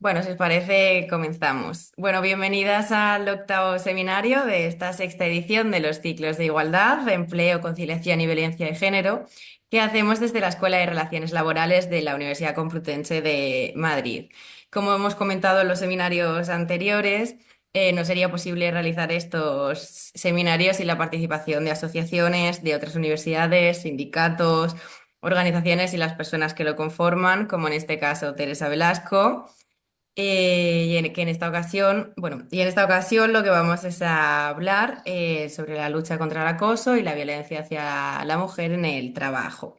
Bueno, si os parece, comenzamos. Bueno, bienvenidas al octavo seminario de esta sexta edición de los ciclos de igualdad, de empleo, conciliación y violencia de género que hacemos desde la Escuela de Relaciones Laborales de la Universidad Complutense de Madrid. Como hemos comentado en los seminarios anteriores, no sería posible realizar estos seminarios sin la participación de asociaciones, de otras universidades, sindicatos, organizaciones y las personas que lo conforman, como en este caso Teresa Velasco. Que en esta ocasión, bueno, y en esta ocasión lo que vamos es a hablar sobre la lucha contra el acoso y la violencia hacia la mujer en el trabajo.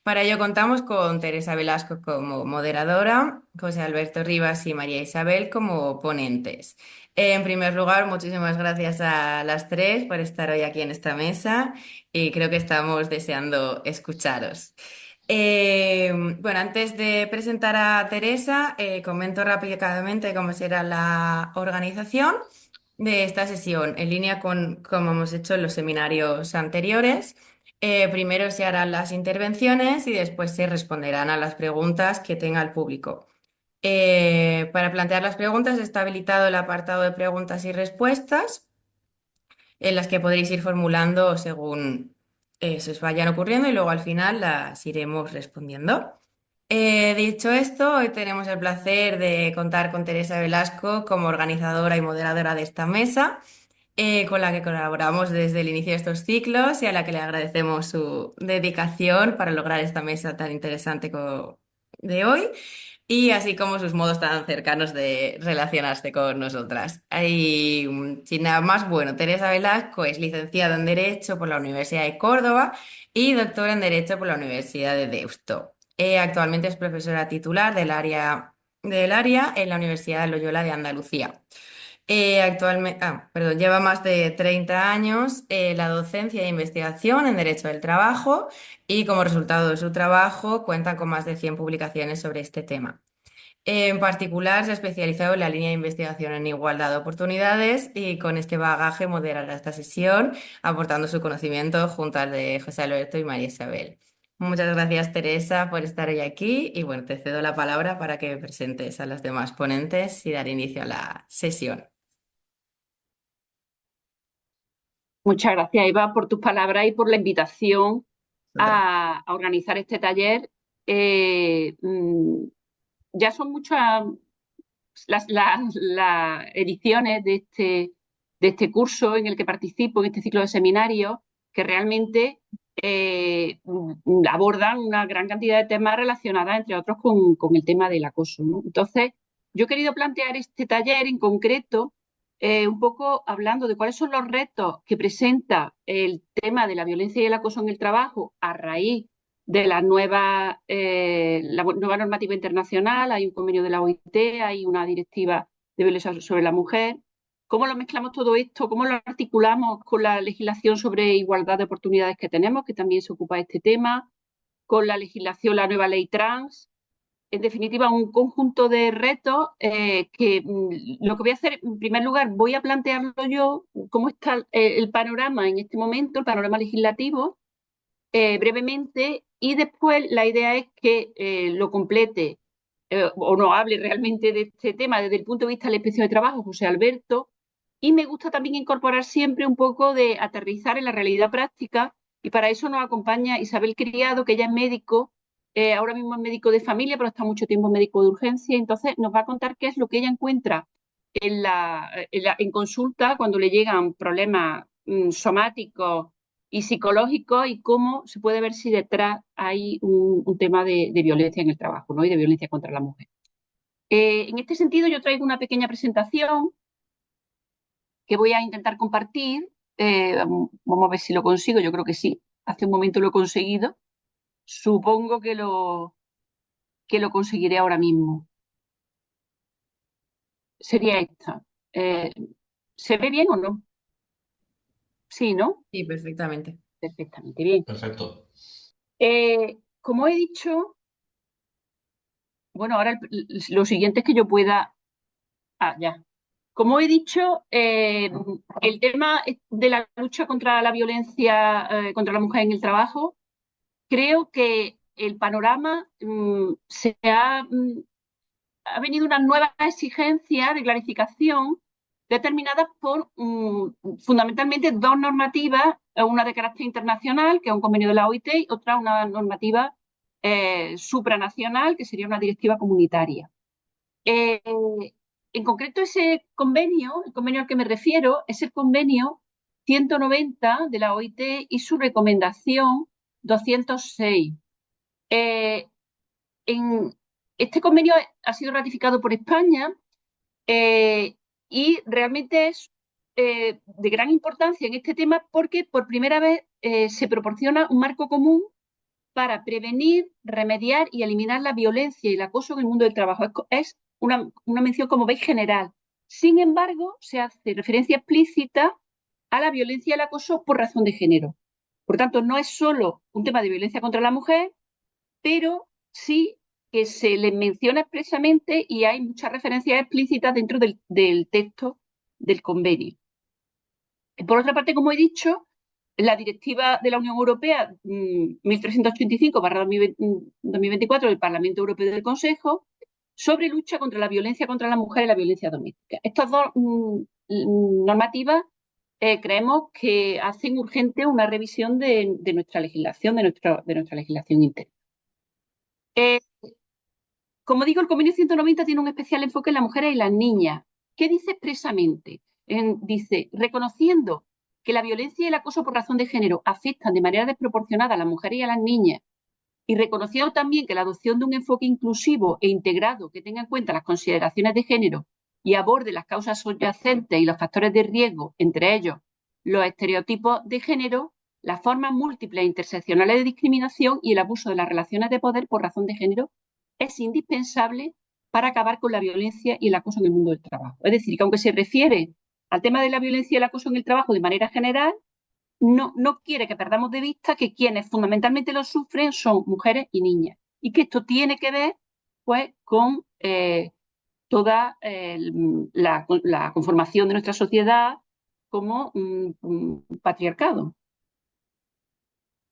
Para ello contamos con Teresa Velasco como moderadora, José Alberto Rivas y María Isabel como ponentes. En primer lugar, muchísimas gracias a las tres por estar hoy aquí en esta mesa y creo que estamos deseando escucharos. Bueno, antes de presentar a Teresa, comento rápidamente cómo será la organización de esta sesión, en línea con como hemos hecho en los seminarios anteriores. Primero se harán las intervenciones y después se responderán a las preguntas que tenga el público. Para plantear las preguntas está habilitado el apartado de preguntas y respuestas, en las que podréis ir formulando según se os vayan ocurriendo y luego al final las iremos respondiendo. Dicho esto, hoy tenemos el placer de contar con Teresa Velasco como organizadora y moderadora de esta mesa, con la que colaboramos desde el inicio de estos ciclos y a la que le agradecemos su dedicación para lograr esta mesa tan interesante de hoy y así como sus modos tan cercanos de relacionarse con nosotras. Sin nada más, bueno, Teresa Velasco es licenciada en Derecho por la Universidad de Córdoba y doctora en Derecho por la Universidad de Deusto. Actualmente es profesora titular del área en la Universidad de Loyola de Andalucía. Actualmente, perdón, lleva más de 30 años la docencia e investigación en Derecho del Trabajo y como resultado de su trabajo cuenta con más de 100 publicaciones sobre este tema. En particular, se ha especializado en la línea de investigación en igualdad de oportunidades y con este bagaje moderará esta sesión, aportando su conocimiento junto al de José Alberto y María Isabel. Muchas gracias, Teresa, por estar hoy aquí y bueno, te cedo la palabra para que presentes a los demás ponentes y dar inicio a la sesión. Muchas gracias, Eva, por tus palabras y por la invitación a organizar este taller. Eh, mm, ya son muchas las ediciones de este curso en el que participo, en este ciclo de seminarios, que realmente abordan una gran cantidad de temas relacionados, entre otros, con el tema del acoso, ¿no? Entonces, yo he querido plantear este taller en concreto un poco hablando de cuáles son los retos que presenta el tema de la violencia y el acoso en el trabajo a raíz de la nueva normativa internacional. Hay un convenio de la OIT, hay una directiva de violencia sobre la mujer. ¿Cómo lo mezclamos todo esto? ¿Cómo lo articulamos con la legislación sobre igualdad de oportunidades que tenemos, que también se ocupa de este tema? Con la legislación, la nueva ley trans. En definitiva, un conjunto de retos lo que voy a hacer, en primer lugar, voy a plantearlo yo, cómo está el panorama en este momento, el panorama legislativo, brevemente, y después la idea es que lo complete o no hable realmente de este tema desde el punto de vista de la inspección de trabajo, José Alberto, y me gusta también incorporar siempre un poco de aterrizar en la realidad práctica, y para eso nos acompaña Isabel Criado, que ella es médico, ahora mismo es médico de familia, pero está mucho tiempo médico de urgencia, entonces nos va a contar qué es lo que ella encuentra en consulta cuando le llegan problemas somáticos y psicológicos, y cómo se puede ver si detrás hay un tema de violencia en el trabajo, ¿no? Y de violencia contra la mujer. En este sentido, yo traigo una pequeña presentación que voy a intentar compartir. Vamos a ver si lo consigo, yo creo que sí. Hace un momento lo he conseguido. Supongo que lo conseguiré ahora mismo. Sería esta. Eh, ¿Se ve bien o no? Sí, ¿no? Sí, perfectamente. Perfectamente bien. Perfecto. Como he dicho, bueno, ahora lo siguiente es que yo pueda. Ah, ya. Como he dicho, el tema de la lucha contra la violencia contra la mujer en el trabajo, creo que el panorama ha venido una nueva exigencia de clarificación determinadas por fundamentalmente dos normativas, una de carácter internacional, que es un convenio de la OIT, y otra una normativa supranacional, que sería una directiva comunitaria. Eh, en concreto, ese convenio, el convenio al que me refiero, es el convenio 190 de la OIT y su recomendación 206. Eh, en, este convenio ha sido ratificado por España eh, y realmente es de gran importancia en este tema porque por primera vez se proporciona un marco común para prevenir, remediar y eliminar la violencia y el acoso en el mundo del trabajo. Es una mención, como veis, general. Sin embargo, se hace referencia explícita a la violencia y el acoso por razón de género. Por tanto, no es solo un tema de violencia contra la mujer, pero sí que se le menciona expresamente y hay muchas referencias explícitas dentro del texto del convenio. Por otra parte, como he dicho, la directiva de la Unión Europea 1385/2024 del Parlamento Europeo y del Consejo sobre lucha contra la violencia contra la mujer y la violencia doméstica. Estas dos normativas creemos que hacen urgente una revisión de nuestra legislación, de nuestra legislación interna. Como digo, el convenio 190 tiene un especial enfoque en las mujeres y las niñas. ¿Qué dice expresamente? Dice, reconociendo que la violencia y el acoso por razón de género afectan de manera desproporcionada a las mujeres y a las niñas, y reconociendo también que la adopción de un enfoque inclusivo e integrado que tenga en cuenta las consideraciones de género y aborde las causas subyacentes y los factores de riesgo, entre ellos los estereotipos de género, las formas múltiples e interseccionales de discriminación y el abuso de las relaciones de poder por razón de género, es indispensable para acabar con la violencia y el acoso en el mundo del trabajo. Es decir, que aunque se refiere al tema de la violencia y el acoso en el trabajo de manera general, no quiere que perdamos de vista que quienes fundamentalmente lo sufren son mujeres y niñas y que esto tiene que ver pues con toda la conformación de nuestra sociedad como un patriarcado.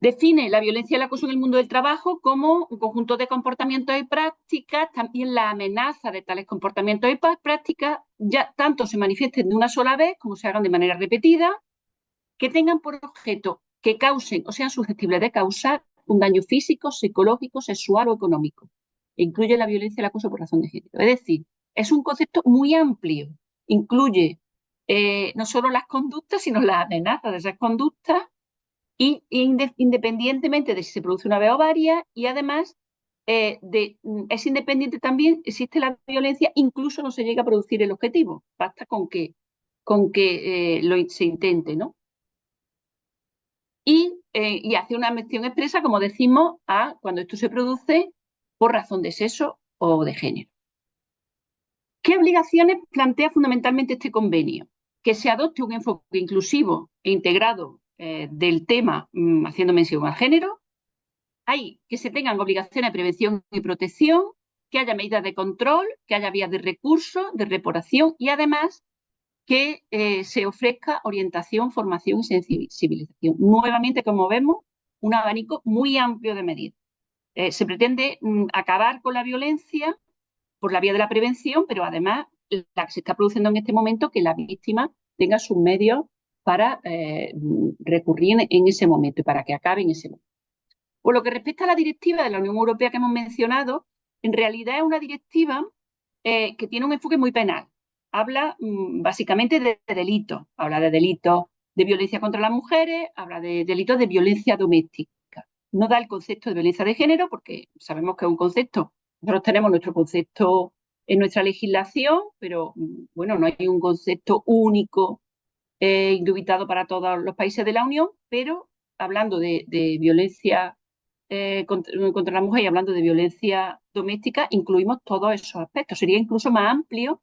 Define la violencia y el acoso en el mundo del trabajo como un conjunto de comportamientos y prácticas, también la amenaza de tales comportamientos y prácticas ya tanto se manifiesten de una sola vez como se hagan de manera repetida, que tengan por objeto que causen o sean susceptibles de causar un daño físico, psicológico, sexual o económico. E incluye la violencia y el acoso por razón de género. Es decir, es un concepto muy amplio. Incluye no solo las conductas, sino las amenazas de esas conductas y independientemente de si se produce una vez o varias, y además es independiente también, existe la violencia, incluso no se llega a producir el objetivo, basta con que se intente, ¿no? Y hace una mención expresa, como decimos, a cuando esto se produce por razón de sexo o de género. ¿Qué obligaciones plantea fundamentalmente este convenio? Que se adopte un enfoque inclusivo e integrado del tema haciendo mención al género. Hay que se tengan obligaciones de prevención y protección, que haya medidas de control, que haya vías de recurso, de reparación y además que se ofrezca orientación, formación y sensibilización. Nuevamente, como vemos, un abanico muy amplio de medidas. Se pretende acabar con la violencia por la vía de la prevención, pero además la que se está produciendo en este momento, que la víctima tenga sus medios para recurrir en ese momento y para que acabe en ese momento. Por lo que respecta a la directiva de la Unión Europea que hemos mencionado, en realidad es una directiva que tiene un enfoque muy penal. Habla básicamente de delitos, habla de delitos de violencia contra las mujeres, habla de delitos de violencia doméstica. No da el concepto de violencia de género porque sabemos que es un concepto, nosotros tenemos nuestro concepto en nuestra legislación, pero bueno, no hay un concepto único indubitado para todos los países de la Unión, pero hablando de violencia contra la mujer y hablando de violencia doméstica, incluimos todos esos aspectos. Sería incluso más amplio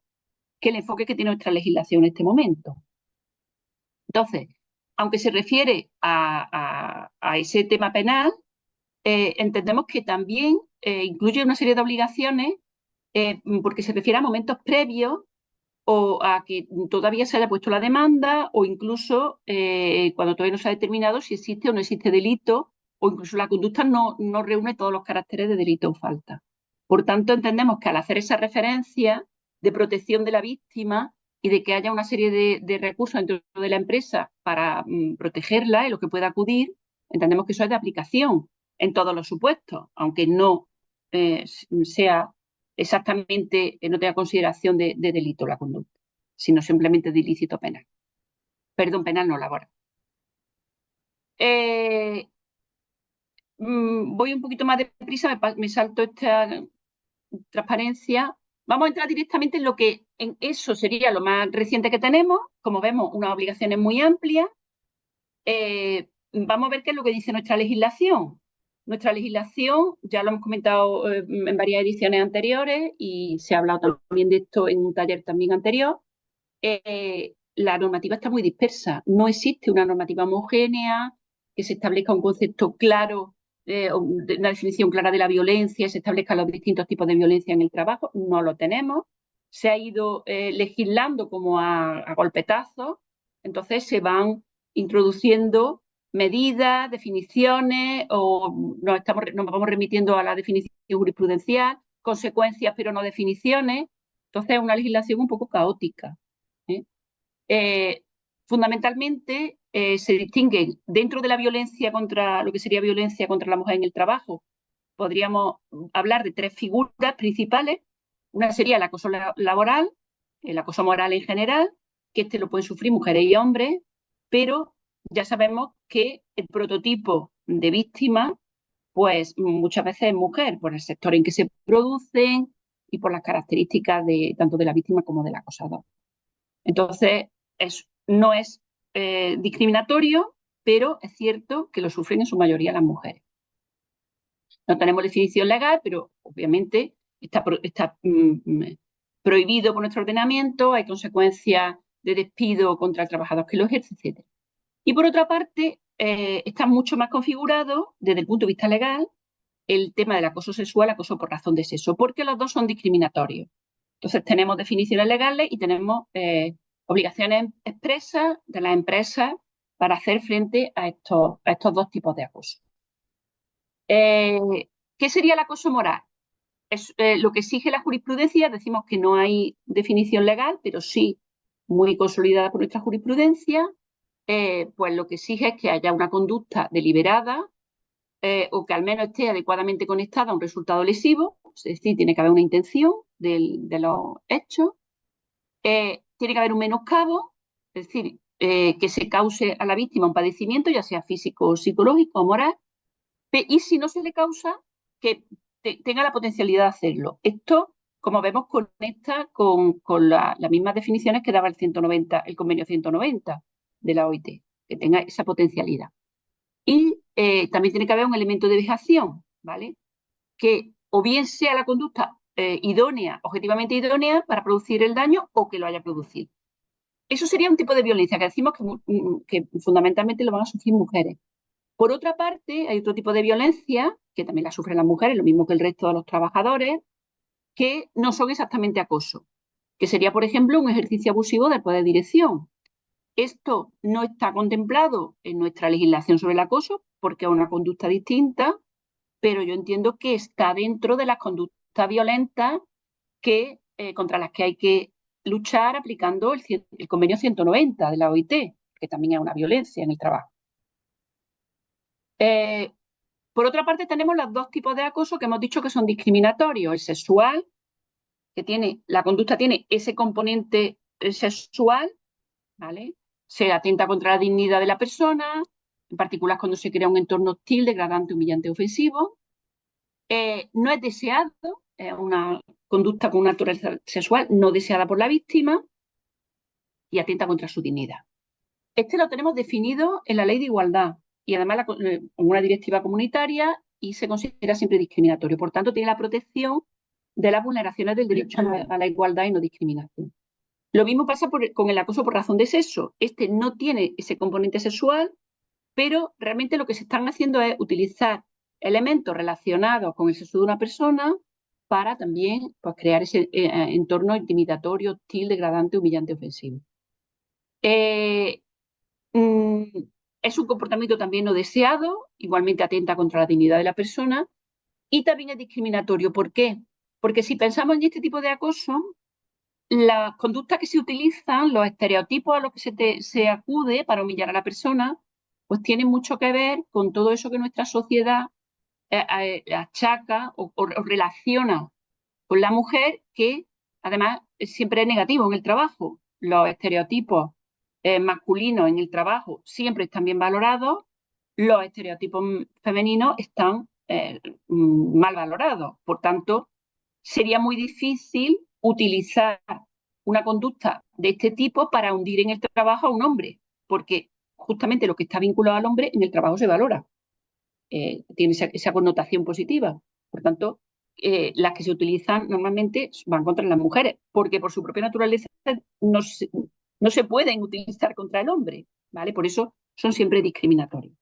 que el enfoque que tiene nuestra legislación en este momento. Entonces, aunque se refiere a ese tema penal, entendemos que también incluye una serie de obligaciones porque se refiere a momentos previos o a que todavía se haya puesto la demanda o incluso cuando todavía no se ha determinado si existe o no existe delito o incluso la conducta no reúne todos los caracteres de delito o falta. Por tanto, entendemos que al hacer esa referencia de protección de la víctima y de que haya una serie de recursos dentro de la empresa para protegerla y lo que pueda acudir, entendemos que eso es de aplicación en todos los supuestos, aunque no sea exactamente, no tenga consideración de delito la conducta, sino simplemente de ilícito penal. Perdón, penal no laboral. Voy un poquito más deprisa, me salto esta transparencia. Vamos a entrar directamente en lo que en eso sería lo más reciente que tenemos. Como vemos, unas obligaciones muy amplias. Vamos a ver qué es lo que dice nuestra legislación. Nuestra legislación, ya lo hemos comentado en varias ediciones anteriores y se ha hablado también de esto en un taller también anterior. La normativa está muy dispersa. No existe una normativa homogénea que se establezca un concepto claro, una definición clara de la violencia, se establezcan los distintos tipos de violencia en el trabajo. No lo tenemos. Se ha ido legislando como a golpetazos. Entonces se van introduciendo medidas, definiciones, o nos vamos remitiendo a la definición jurisprudencial, consecuencias pero no definiciones. Entonces es una legislación un poco caótica. ¿eh? Eh, Fundamentalmente se distinguen dentro de la violencia contra lo que sería violencia contra la mujer en el trabajo. Podríamos hablar de tres figuras principales. Una sería el acoso laboral, el acoso moral en general, que este lo pueden sufrir mujeres y hombres, pero ya sabemos que el prototipo de víctima, pues muchas veces es mujer, por el sector en que se producen y por las características de tanto de la víctima como del acosador. Entonces, no es discriminatorio, pero es cierto que lo sufren en su mayoría las mujeres. No tenemos definición legal, pero obviamente está prohibido por nuestro ordenamiento, hay consecuencias de despido contra el trabajador que lo ejerce, etc. Y por otra parte, está mucho más configurado desde el punto de vista legal el tema del acoso sexual, acoso por razón de sexo, porque los dos son discriminatorios. Entonces tenemos definiciones legales y tenemos obligaciones expresas de las empresas para hacer frente a estos dos tipos de acoso. ¿Qué sería el acoso moral? Es lo que exige la jurisprudencia. Decimos que no hay definición legal, pero sí muy consolidada por nuestra jurisprudencia. Pues lo que exige es que haya una conducta deliberada o que al menos esté adecuadamente conectada a un resultado lesivo, es decir, tiene que haber una intención de los hechos, tiene que haber un menoscabo, es decir, que se cause a la víctima un padecimiento, ya sea físico, psicológico o moral, y si no se le causa, que tenga la potencialidad de hacerlo. Esto, como vemos, conecta con las mismas definiciones que daba el convenio 190 de la OIT, que tenga esa potencialidad. Y también tiene que haber un elemento de vejación, ¿vale? Que o bien sea la conducta idónea, objetivamente idónea para producir el daño o que lo haya producido. Eso sería un tipo de violencia que decimos que fundamentalmente lo van a sufrir mujeres. Por otra parte, hay otro tipo de violencia que también la sufren las mujeres, lo mismo que el resto de los trabajadores, que no son exactamente acoso, que sería, por ejemplo, un ejercicio abusivo del poder de dirección. Esto no está contemplado en nuestra legislación sobre el acoso porque es una conducta distinta, pero yo entiendo que está dentro de las conductas violentas contra las que hay que luchar aplicando el convenio 190 de la OIT, que también es una violencia en el trabajo. Por otra parte, tenemos los dos tipos de acoso que hemos dicho que son discriminatorios. El sexual, la conducta tiene ese componente sexual, ¿vale? Se atenta contra la dignidad de la persona, en particular cuando se crea un entorno hostil, degradante, humillante, ofensivo. No es deseado, es una conducta con una naturaleza sexual no deseada por la víctima y atenta contra su dignidad. Este lo tenemos definido en la Ley de Igualdad y además en una directiva comunitaria y se considera siempre discriminatorio. Por tanto, tiene la protección de las vulneraciones del derecho a la igualdad y no discriminación. Lo mismo pasa con el acoso por razón de sexo. Este no tiene ese componente sexual, pero realmente lo que se están haciendo es utilizar elementos relacionados con el sexo de una persona para también pues, crear ese entorno intimidatorio, hostil, degradante, humillante, ofensivo. Es un comportamiento también no deseado, igualmente atenta contra la dignidad de la persona y también es discriminatorio. ¿Por qué? Porque si pensamos en este tipo de acoso, las conductas que se utilizan, los estereotipos a los que se acude para humillar a la persona, pues tienen mucho que ver con todo eso que nuestra sociedad achaca o relaciona con la mujer, que además siempre es negativo en el trabajo. Los estereotipos masculinos en el trabajo siempre están bien valorados, los estereotipos femeninos están mal valorados. Por tanto, sería muy difícil utilizar una conducta de este tipo para hundir en el trabajo a un hombre, porque justamente lo que está vinculado al hombre en el trabajo se valora, tiene esa connotación positiva. Por tanto, las que se utilizan normalmente van contra las mujeres, porque por su propia naturaleza no se, no se pueden utilizar contra el hombre, ¿vale? Por eso son siempre discriminatorios.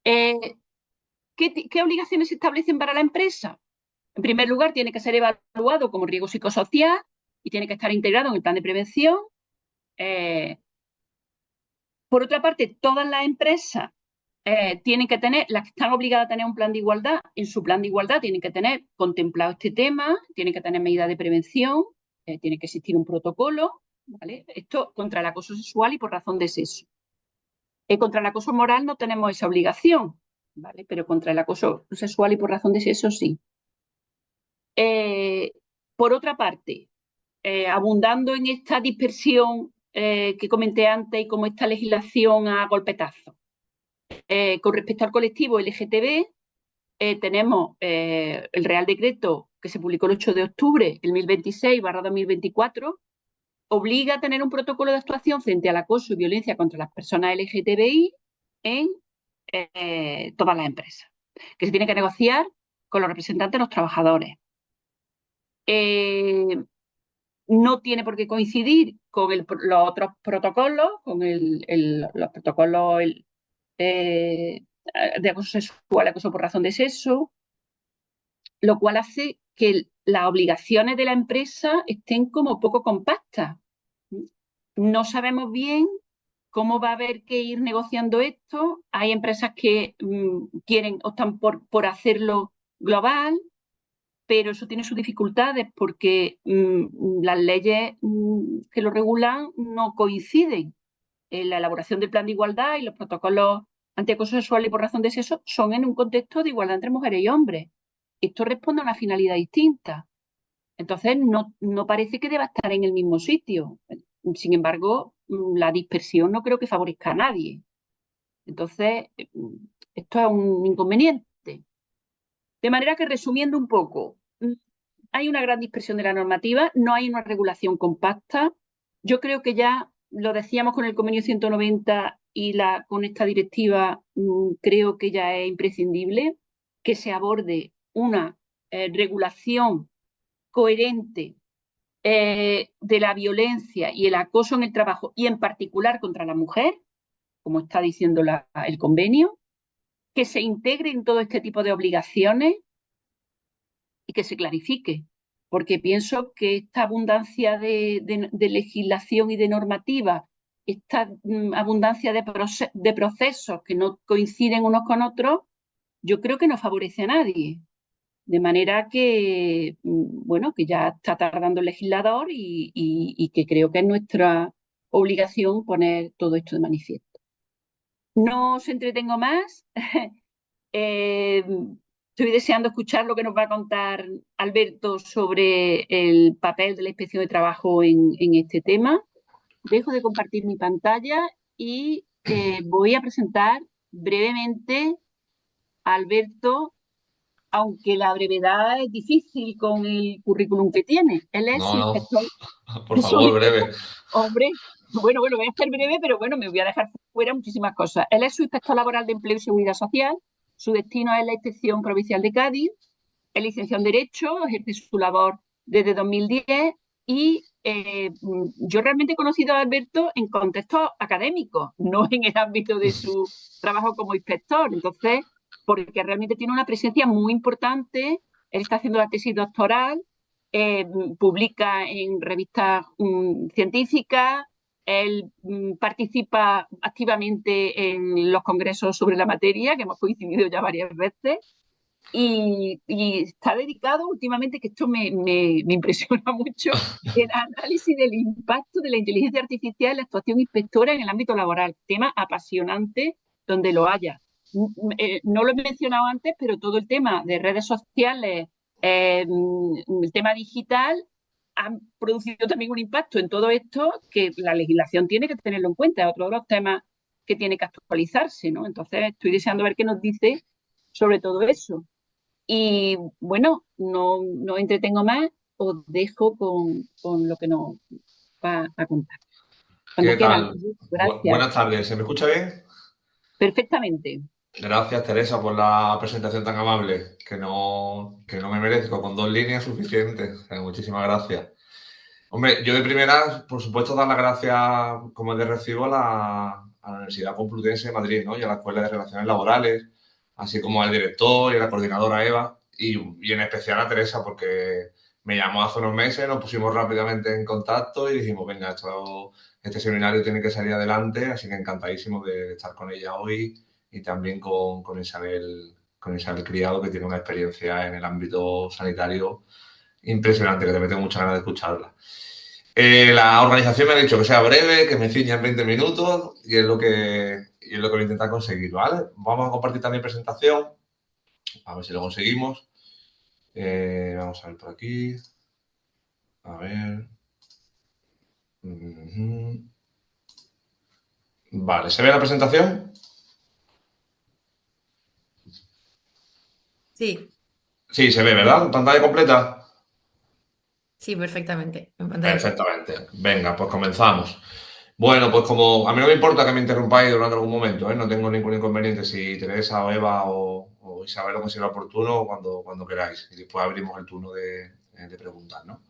¿Qué obligaciones se establecen para la empresa? En primer lugar, tiene que ser evaluado como riesgo psicosocial y tiene que estar integrado en el plan de prevención. Eh, por otra parte, todas las empresas tienen que tener, las que están obligadas a tener un plan de igualdad, en su plan de igualdad tienen que tener contemplado este tema, tienen que tener medidas de prevención, tiene que existir un protocolo, ¿vale? Esto contra el acoso sexual y por razón de sexo. Contra el acoso moral no tenemos esa obligación, ¿vale? Pero contra el acoso sexual y por razón de sexo sí. Por otra parte, abundando en esta dispersión que comenté antes y como esta legislación a golpetazo. Con respecto al colectivo LGTB, tenemos el Real Decreto que se publicó el 8 de octubre del 2026/2024, obliga a tener un protocolo de actuación frente al acoso y violencia contra las personas LGTBI en todas las empresas, que se tiene que negociar con los representantes de los trabajadores. No tiene por qué coincidir con los otros protocolos, con los protocolos de acoso sexual, acoso por razón de sexo, lo cual hace que las obligaciones de la empresa estén como poco compactas. No sabemos bien cómo va a haber que ir negociando esto. Hay empresas que optan por hacerlo global, pero eso tiene sus dificultades porque las leyes que lo regulan no coinciden. La elaboración del plan de igualdad y los protocolos antiacoso sexual y por razón de sexo son en un contexto de igualdad entre mujeres y hombres. Esto responde a una finalidad distinta. Entonces, no parece que deba estar en el mismo sitio. Sin embargo, la dispersión no creo que favorezca a nadie. Entonces, esto es un inconveniente. De manera que, resumiendo un poco, hay una gran dispersión de la normativa, no hay una regulación compacta. Yo creo que ya lo decíamos con el convenio 190 y con esta directiva, creo que ya es imprescindible que se aborde una regulación coherente de la violencia y el acoso en el trabajo y en particular contra la mujer, como está diciendo el convenio, que se integre en todo este tipo de obligaciones y que se clarifique, porque pienso que esta abundancia de legislación y de normativa, esta abundancia de procesos que no coinciden unos con otros, yo creo que no favorece a nadie. De manera que, bueno, que ya está tardando el legislador y que creo que es nuestra obligación poner todo esto de manifiesto. No os entretengo más. Estoy deseando escuchar lo que nos va a contar Alberto sobre el papel de la Inspección de Trabajo en este tema. Dejo de compartir mi pantalla y voy a presentar brevemente a Alberto, aunque la brevedad es difícil con el currículum que tiene. Él es No, su no, inspector, por su favor, inspector, breve. hombre, bueno, voy a ser breve, pero bueno, me voy a dejar fuera muchísimas cosas. Él es su inspector laboral de Empleo y Seguridad Social, su destino es la Inspección Provincial de Cádiz, es licenciado en Derecho, ejerce su labor desde 2010 y yo realmente he conocido a Alberto en contextos académicos, no en el ámbito de su trabajo como inspector. Entonces, porque realmente tiene una presencia muy importante, él está haciendo la tesis doctoral, publica en revistas científicas, él participa activamente en los congresos sobre la materia, que hemos coincidido ya varias veces, y está dedicado últimamente, que esto me impresiona mucho, el análisis del impacto de la inteligencia artificial en la actuación inspectora en el ámbito laboral. Tema apasionante donde lo haya. No lo he mencionado antes, pero todo el tema de redes sociales, el tema digital, han producido también un impacto en todo esto que la legislación tiene que tenerlo en cuenta. Es otro de los temas que tiene que actualizarse, ¿no? Entonces, estoy deseando ver qué nos dice sobre todo eso. Y bueno, no entretengo más, os dejo con lo que nos va a contar. Cuando ¿Qué quieran. tal? Gracias. Buenas tardes, ¿se me escucha bien? Perfectamente. Gracias, Teresa, por la presentación tan amable, que no me merezco, con 2 líneas suficientes. Muchísimas gracias. Hombre, yo de primeras, por supuesto, dar las gracias, como de recibo, a la Universidad Complutense de Madrid, ¿no? Y a la Escuela de Relaciones Laborales, así como al director y a la coordinadora Eva, y en especial a Teresa, porque me llamó hace unos meses, nos pusimos rápidamente en contacto y dijimos, venga, este seminario tiene que salir adelante, así que encantadísimo de estar con ella hoy y también con Isabel Criado, que tiene una experiencia en el ámbito sanitario impresionante, que te mete muchas ganas de escucharla. La organización me ha dicho que sea breve, que me ciña en 20 minutos y es lo que voy a intentar conseguir, ¿vale? Vamos a compartir también presentación, a ver si lo conseguimos. Vamos a ver por aquí. A ver. Vale, ¿se ve la presentación? Sí, Sí, se ve, ¿verdad? ¿Pantalla completa? sí, perfectamente, en pantalla completa. Perfectamente. Venga, pues comenzamos. Bueno, pues como a mí no me importa que me interrumpáis durante algún momento, ¿eh? No tengo ningún inconveniente si Teresa o Eva o Isabel lo considera oportuno cuando queráis. Y después abrimos el turno de preguntar, ¿no?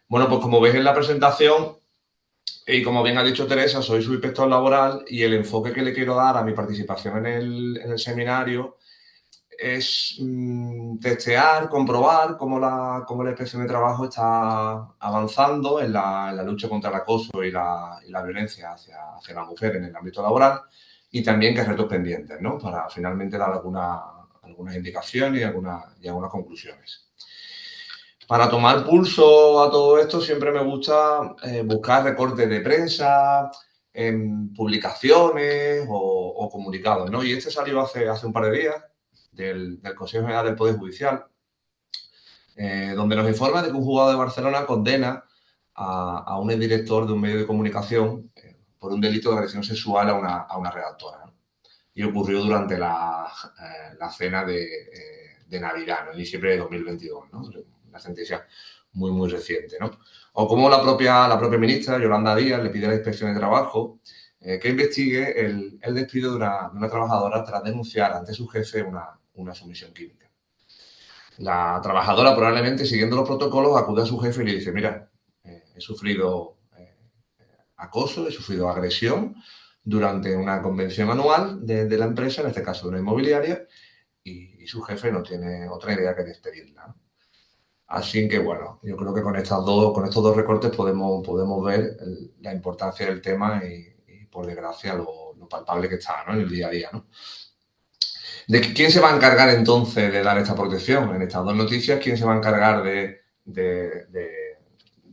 Bueno, pues como veis en la presentación, y como bien ha dicho Teresa, soy su inspector laboral y el enfoque que le quiero dar a mi participación en el seminario es testear, comprobar cómo la inspección de trabajo está avanzando en la lucha contra el acoso y la violencia hacia la mujer en el ámbito laboral y también qué retos pendientes, ¿no? Para finalmente dar algunas indicaciones y algunas conclusiones. Para tomar pulso a todo esto siempre me gusta buscar recortes de prensa, en publicaciones o comunicados, ¿no? Y este salió hace un par de días del Consejo General del Poder Judicial, donde nos informa de que un juzgado de Barcelona condena a un exdirector de un medio de comunicación por un delito de agresión sexual a una redactora, ¿no? Y ocurrió durante la cena de Navidad, ¿no? En diciembre de 2022, ¿no? Una sentencia muy, muy reciente, ¿no? O como la propia ministra, Yolanda Díaz, le pide a la Inspección de Trabajo que investigue el despido de una trabajadora tras denunciar ante su jefe una sumisión química. La trabajadora, probablemente siguiendo los protocolos, acude a su jefe y le dice, mira, he sufrido acoso, he sufrido agresión durante una convención anual de la empresa, en este caso de una inmobiliaria, y su jefe no tiene otra idea que despedirla, ¿no? Así que, bueno, yo creo que con estos dos recortes podemos ver la importancia del tema y por desgracia, lo palpable que está, ¿no? En el día a día, ¿no? ¿De quién se va a encargar entonces de dar esta protección? En estas dos noticias, ¿quién se va a encargar de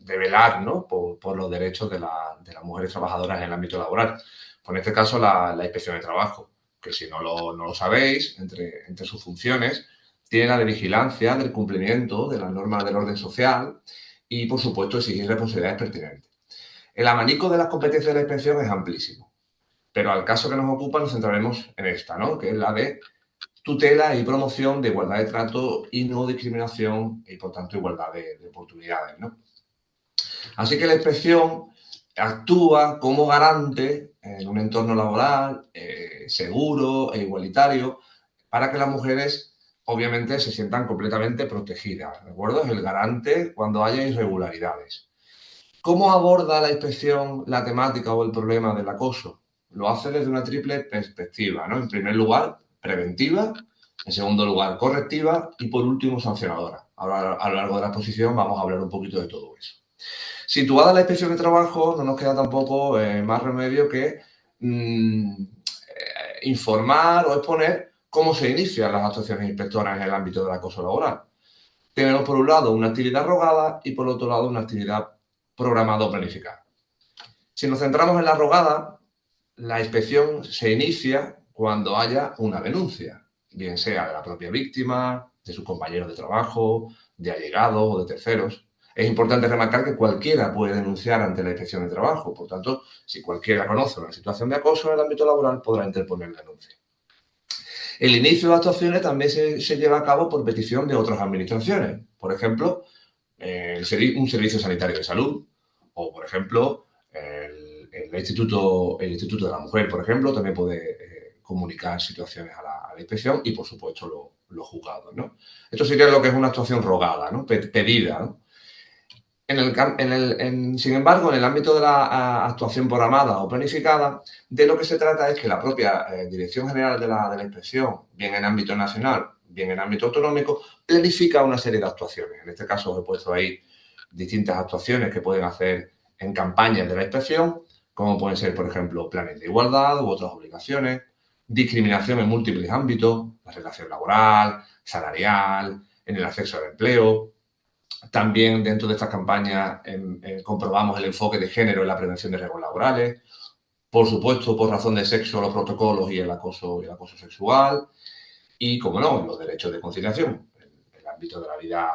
velar, ¿no? por los derechos de las mujeres trabajadoras en el ámbito laboral? Pues en este caso, la Inspección de Trabajo, que si no lo sabéis, entre sus funciones, tiene la de vigilancia del cumplimiento de las normas del orden social y, por supuesto, exigir responsabilidades pertinentes. El abanico de las competencias de la inspección es amplísimo, pero al caso que nos ocupa nos centraremos en esta, ¿no? Que es la de tutela y promoción de igualdad de trato y no discriminación y, por tanto, igualdad de oportunidades, ¿no? Así que la inspección actúa como garante en un entorno laboral seguro e igualitario para que las mujeres, obviamente, se sientan completamente protegidas, ¿de acuerdo? Es el garante cuando haya irregularidades. ¿Cómo aborda la inspección la temática o el problema del acoso? Lo hace desde una triple perspectiva, ¿no? En primer lugar, preventiva, en segundo lugar, correctiva y por último, sancionadora. Ahora, a lo largo de la exposición vamos a hablar un poquito de todo eso. Situada la inspección de trabajo, no nos queda tampoco más remedio que informar o exponer ¿Cómo se inician las actuaciones inspectoras en el ámbito del acoso laboral? Tenemos por un lado una actividad rogada y por otro lado una actividad programada o planificada. Si nos centramos en la rogada, la inspección se inicia cuando haya una denuncia, bien sea de la propia víctima, de sus compañeros de trabajo, de allegados o de terceros. Es importante remarcar que cualquiera puede denunciar ante la inspección de trabajo. Por tanto, si cualquiera conoce una situación de acoso en el ámbito laboral, podrá interponer denuncia. El inicio de actuaciones también se lleva a cabo por petición de otras administraciones. Por ejemplo, un servicio sanitario de salud o, por ejemplo, el Instituto de la Mujer, por ejemplo, también puede comunicar situaciones a la inspección y, por supuesto, los juzgados, ¿no? Esto sería lo que es una actuación rogada, ¿no? Pedida, ¿no? Sin embargo, en el ámbito de la actuación programada o planificada, de lo que se trata es que la propia Dirección General de la Inspección, bien en ámbito nacional, bien en ámbito autonómico, planifica una serie de actuaciones. En este caso os he puesto ahí distintas actuaciones que pueden hacer en campañas de la inspección, como pueden ser, por ejemplo, planes de igualdad u otras obligaciones, discriminación en múltiples ámbitos, la relación laboral, salarial, en el acceso al empleo. También dentro de estas campañas comprobamos el enfoque de género en la prevención de riesgos laborales, por supuesto, por razón de sexo, los protocolos y el acoso sexual, y, como no, los derechos de conciliación, en el ámbito de la vida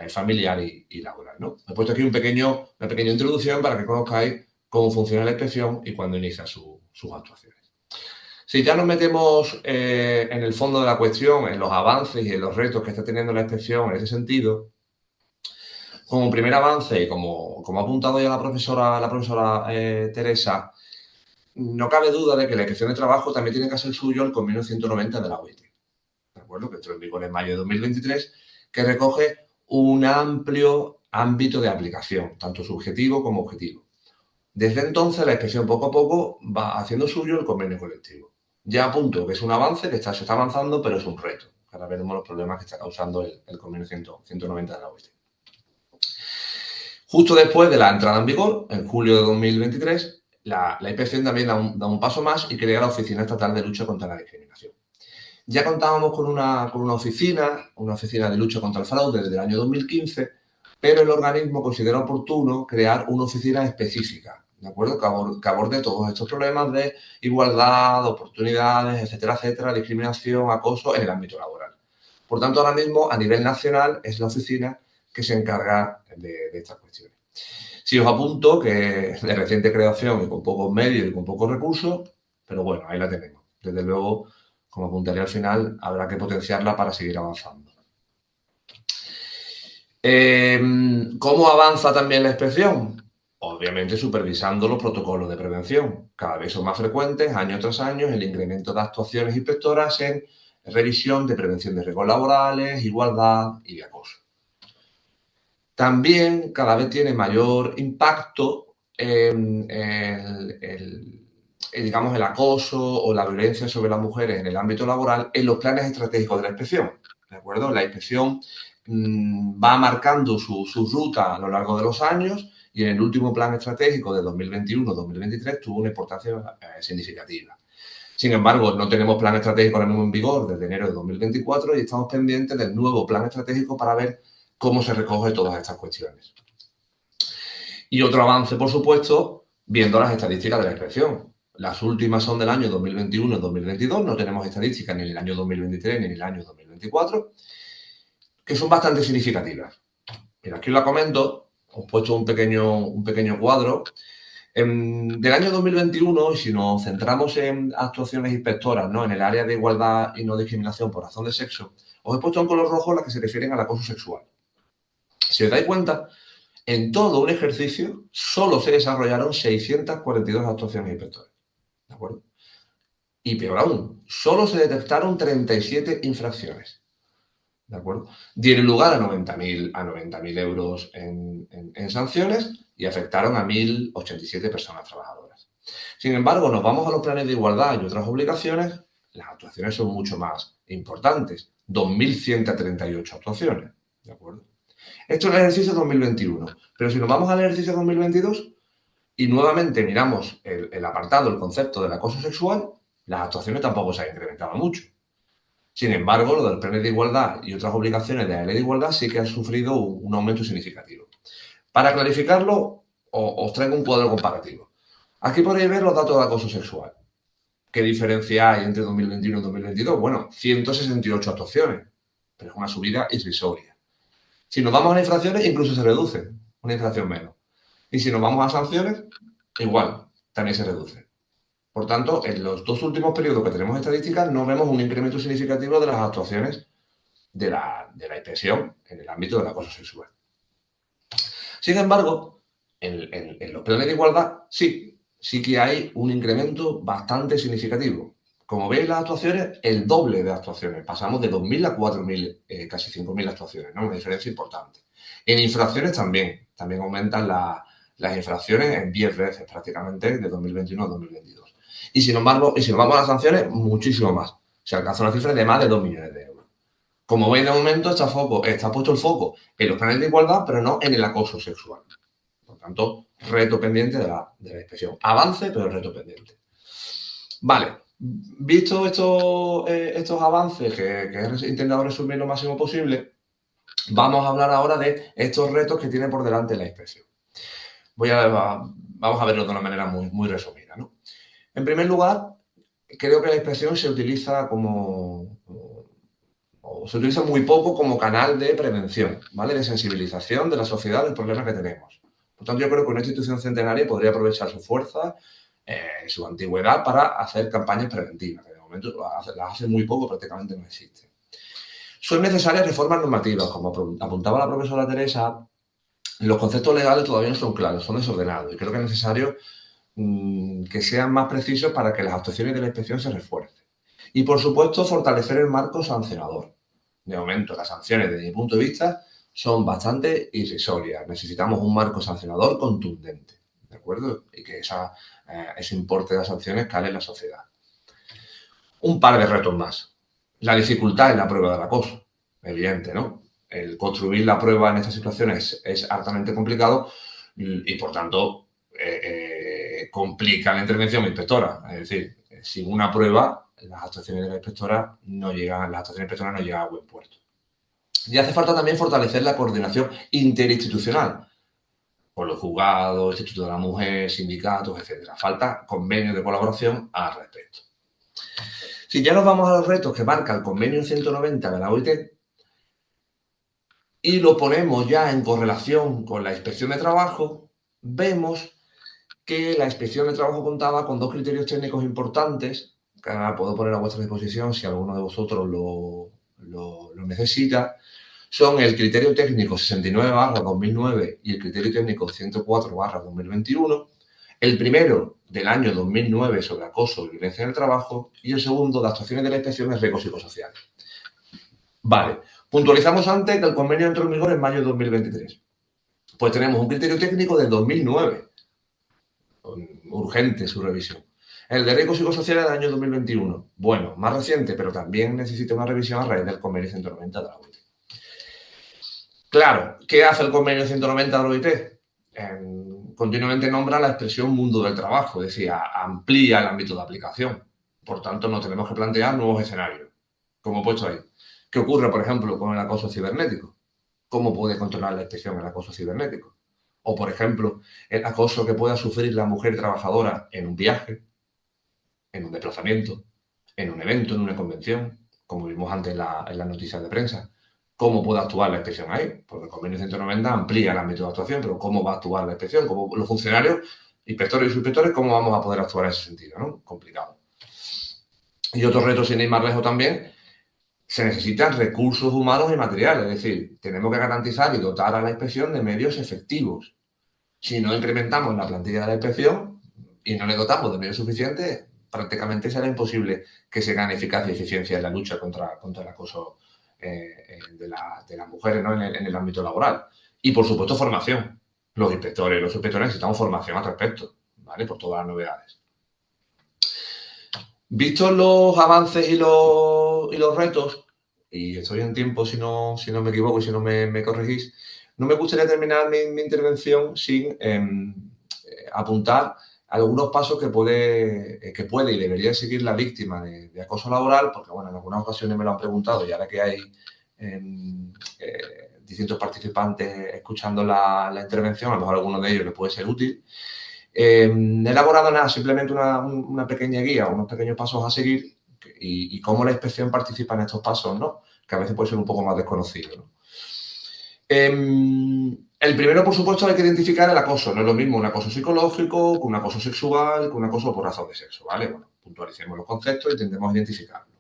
familiar y laboral, ¿no? He puesto aquí una pequeña introducción para que conozcáis cómo funciona la inspección y cuándo inicia sus actuaciones. Si ya nos metemos en el fondo de la cuestión, en los avances y en los retos que está teniendo la inspección en ese sentido, como primer avance y como ha apuntado ya la profesora Teresa, no cabe duda de que la inspección de trabajo también tiene que hacer suyo el convenio 190 de la OIT, ¿de acuerdo? Que entró en vigor en mayo de 2023, que recoge un amplio ámbito de aplicación, tanto subjetivo como objetivo. Desde entonces, la inspección poco a poco va haciendo suyo el convenio colectivo. Ya apunto que es un avance, que se está avanzando, pero es un reto. Ahora veremos los problemas que está causando el convenio 190 de la OIT. Justo después de la entrada en vigor, en julio de 2023, la inspección también da un paso más y crea la Oficina Estatal de Lucha contra la Discriminación. Ya contábamos con una oficina de lucha contra el fraude desde el año 2015, pero el organismo considera oportuno crear una oficina específica, ¿de acuerdo? Que aborde todos estos problemas de igualdad, oportunidades, etcétera, etcétera, discriminación, acoso en el ámbito laboral. Por tanto, ahora mismo, a nivel nacional, es la oficina que se encarga de estas cuestiones. Si os apunto que es de reciente creación y con pocos medios y con pocos recursos, pero bueno, ahí la tenemos. Desde luego, como apuntaré al final, habrá que potenciarla para seguir avanzando. ¿Cómo avanza también la inspección? Obviamente supervisando los protocolos de prevención. Cada vez son más frecuentes, año tras año, el incremento de actuaciones inspectoras en revisión de prevención de riesgos laborales, igualdad y de acoso. También cada vez tiene mayor impacto en digamos, el acoso o la violencia sobre las mujeres en el ámbito laboral en los planes estratégicos de la inspección, ¿de acuerdo? La inspección va marcando su ruta a lo largo de los años y en el último plan estratégico de 2021-2023 tuvo una importancia significativa. Sin embargo, no tenemos plan estratégico ahora mismo en vigor desde enero de 2024 y estamos pendientes del nuevo plan estratégico para ver cómo se recoge todas estas cuestiones. Y otro avance, por supuesto, viendo las estadísticas de la inspección. Las últimas son del año 2021 y 2022, no tenemos estadísticas ni en el año 2023 ni en el año 2024, que son bastante significativas. Mira, aquí la comento, os he puesto un pequeño cuadro. Del año 2021, y si nos centramos en actuaciones inspectoras, ¿no?, en el área de igualdad y no discriminación por razón de sexo, os he puesto en color rojo las que se refieren al acoso sexual. Si os dais cuenta, en todo un ejercicio solo se desarrollaron 642 actuaciones inspectoras. ¿De acuerdo? Y peor aún, solo se detectaron 37 infracciones. ¿De acuerdo? Dieron lugar a 90.000 euros en sanciones y afectaron a 1.087 personas trabajadoras. Sin embargo, nos vamos a los planes de igualdad y otras obligaciones, las actuaciones son mucho más importantes. 2.138 actuaciones. ¿De acuerdo? Esto es el ejercicio 2021. Pero si nos vamos al ejercicio 2022 y nuevamente miramos el apartado, el concepto del acoso sexual, las actuaciones tampoco se han incrementado mucho. Sin embargo, lo del plan de igualdad y otras obligaciones de la ley de igualdad sí que han sufrido un aumento significativo. Para clarificarlo, os traigo un cuadro comparativo. Aquí podéis ver los datos de acoso sexual. ¿Qué diferencia hay entre 2021 y 2022? Bueno, 168 actuaciones, pero es una subida irrisoria. Si nos vamos a las infracciones, incluso se reduce, una infracción menos. Y si nos vamos a sanciones, igual, también se reduce. Por tanto, en los dos últimos periodos que tenemos estadísticas, no vemos un incremento significativo de las actuaciones de la inspección en el ámbito del acoso sexual. Sin embargo, en los planes de igualdad sí que hay un incremento bastante significativo. Como veis, las actuaciones, el doble de actuaciones. Pasamos de 2.000 a 4.000, casi 5.000 actuaciones, ¿no? Una diferencia importante. En infracciones también aumentan las infracciones en 10 veces prácticamente de 2021 a 2022. Y sin embargo, si nos vamos a las sanciones, muchísimo más. Se alcanza una cifra de más de 2 millones de euros. Como veis, de momento está puesto el foco en los planes de igualdad, pero no en el acoso sexual. Por tanto, reto pendiente de la inspección. Avance, pero reto pendiente. Vale, visto estos avances que he intentado resumir lo máximo posible, vamos a hablar ahora de estos retos que tiene por delante la inspección. Vamos a verlo de una manera muy, muy resumida, ¿no? En primer lugar, creo que la inspección se utiliza se utiliza muy poco como canal de prevención, ¿vale? De sensibilización de la sociedad del problema que tenemos. Por tanto, yo creo que una institución centenaria podría aprovechar su fuerza, su antigüedad para hacer campañas preventivas, que de momento las hace muy poco, prácticamente no existen. Son necesarias reformas normativas, como apuntaba la profesora Teresa, los conceptos legales todavía no son claros, son desordenados, y creo que es necesario que sean más precisos para que las actuaciones de la inspección se refuercen. Y, por supuesto, fortalecer el marco sancionador. De momento, las sanciones, desde mi punto de vista, son bastante irrisorias. Necesitamos un marco sancionador contundente, ¿de acuerdo? Y que ese importe de las sanciones cale en la sociedad. Un par de retos más. La dificultad en la prueba del acoso, evidente, ¿no? El construir la prueba en estas situaciones es hartamente complicado y, por tanto, complica la intervención de la inspectora. Es decir, sin una prueba, las actuaciones de la inspectora no llegan a buen puerto. Y hace falta también fortalecer la coordinación interinstitucional con los juzgados, Instituto de la Mujer, sindicatos, etc. Falta convenios de colaboración al respecto. Si ya nos vamos a los retos que marca el convenio 190 de la OIT y lo ponemos ya en correlación con la inspección de trabajo, vemos que la inspección de trabajo contaba con dos criterios técnicos importantes, que ahora puedo poner a vuestra disposición si alguno de vosotros lo necesita. Son el criterio técnico 69/2009 y el criterio técnico 104/2021. El primero del año 2009 sobre acoso y violencia en el trabajo y el segundo de actuaciones de la inspección en riesgos psicosociales. Vale, puntualizamos antes que el convenio entró en vigor en mayo de 2023. Pues tenemos un criterio técnico del 2009. Urgente su revisión. El de riesgos psicosociales del año 2021. Bueno, más reciente, pero también necesita una revisión a raíz del convenio 190 de la OIT. Claro, ¿qué hace el convenio 190 de la OIT? Continuamente nombra la expresión mundo del trabajo, es decir, amplía el ámbito de aplicación. Por tanto, nos tenemos que plantear nuevos escenarios, como he puesto ahí. ¿Qué ocurre, por ejemplo, con el acoso cibernético? ¿Cómo puede controlar la inspección el acoso cibernético? O, por ejemplo, el acoso que pueda sufrir la mujer trabajadora en un viaje, en un desplazamiento, en un evento, en una convención, como vimos antes en las noticias de prensa. ¿Cómo puede actuar la inspección ahí? Porque el convenio 190 amplía el ámbito de actuación, pero ¿cómo va a actuar la inspección? ¿Cómo los funcionarios, inspectores y subinspectores, cómo vamos a poder actuar en ese sentido? ¿No? Complicado. Y otro reto, sin ir más lejos también, se necesitan recursos humanos y materiales. Es decir, tenemos que garantizar y dotar a la inspección de medios efectivos. Si no incrementamos la plantilla de la inspección y no le dotamos de medios suficientes, prácticamente será imposible que se gane eficacia y eficiencia en la lucha contra el acoso de las mujeres, ¿no? en el ámbito laboral. Y, por supuesto, formación. Los inspectores necesitamos formación al respecto, ¿vale? Por todas las novedades. Vistos los avances y los retos, y estoy en tiempo si no me equivoco y si no me corregís, no me gustaría terminar mi intervención sin apuntar algunos pasos que puede y debería seguir la víctima de acoso laboral, porque, bueno, en algunas ocasiones me lo han preguntado y ahora que hay distintos participantes escuchando la intervención, a lo mejor a alguno de ellos les puede ser útil. He elaborado simplemente una pequeña guía, unos pequeños pasos a seguir y cómo la inspección participa en estos pasos, ¿no? Que a veces puede ser un poco más desconocido, ¿no? El primero, por supuesto, hay que identificar el acoso. No es lo mismo un acoso psicológico que un acoso sexual, que un acoso por razón de sexo, ¿vale? Bueno, puntualicemos los conceptos e intentemos identificarlo.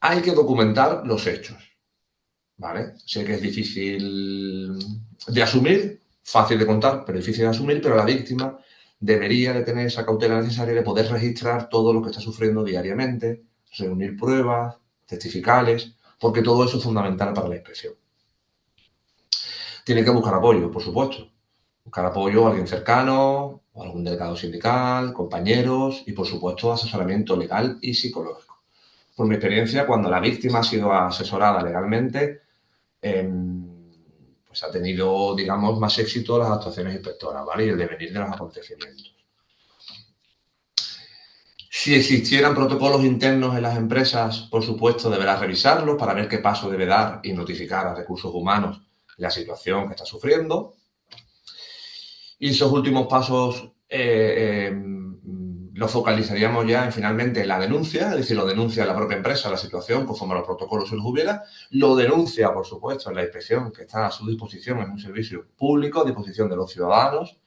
Hay que documentar los hechos, ¿vale? Sé que es difícil de asumir, fácil de contar, pero difícil de asumir, pero la víctima debería de tener esa cautela necesaria de poder registrar todo lo que está sufriendo diariamente, reunir pruebas, testificales, porque todo eso es fundamental para la inspección. Tiene que buscar apoyo, por supuesto. Buscar apoyo a alguien cercano, o algún delegado sindical, compañeros y, por supuesto, asesoramiento legal y psicológico. Por mi experiencia, cuando la víctima ha sido asesorada legalmente, pues ha tenido, digamos, más éxito las actuaciones inspectoras, ¿vale? Y el devenir de los acontecimientos. Si existieran protocolos internos en las empresas, por supuesto, deberá revisarlos para ver qué paso debe dar y notificar a recursos humanos la situación que está sufriendo. Y esos últimos pasos los focalizaríamos ya finalmente en la denuncia, es decir, lo denuncia la propia empresa la situación conforme a los protocolos se los hubiera, lo denuncia, por supuesto, en la inspección que está a su disposición, es un servicio público a disposición de los ciudadanos,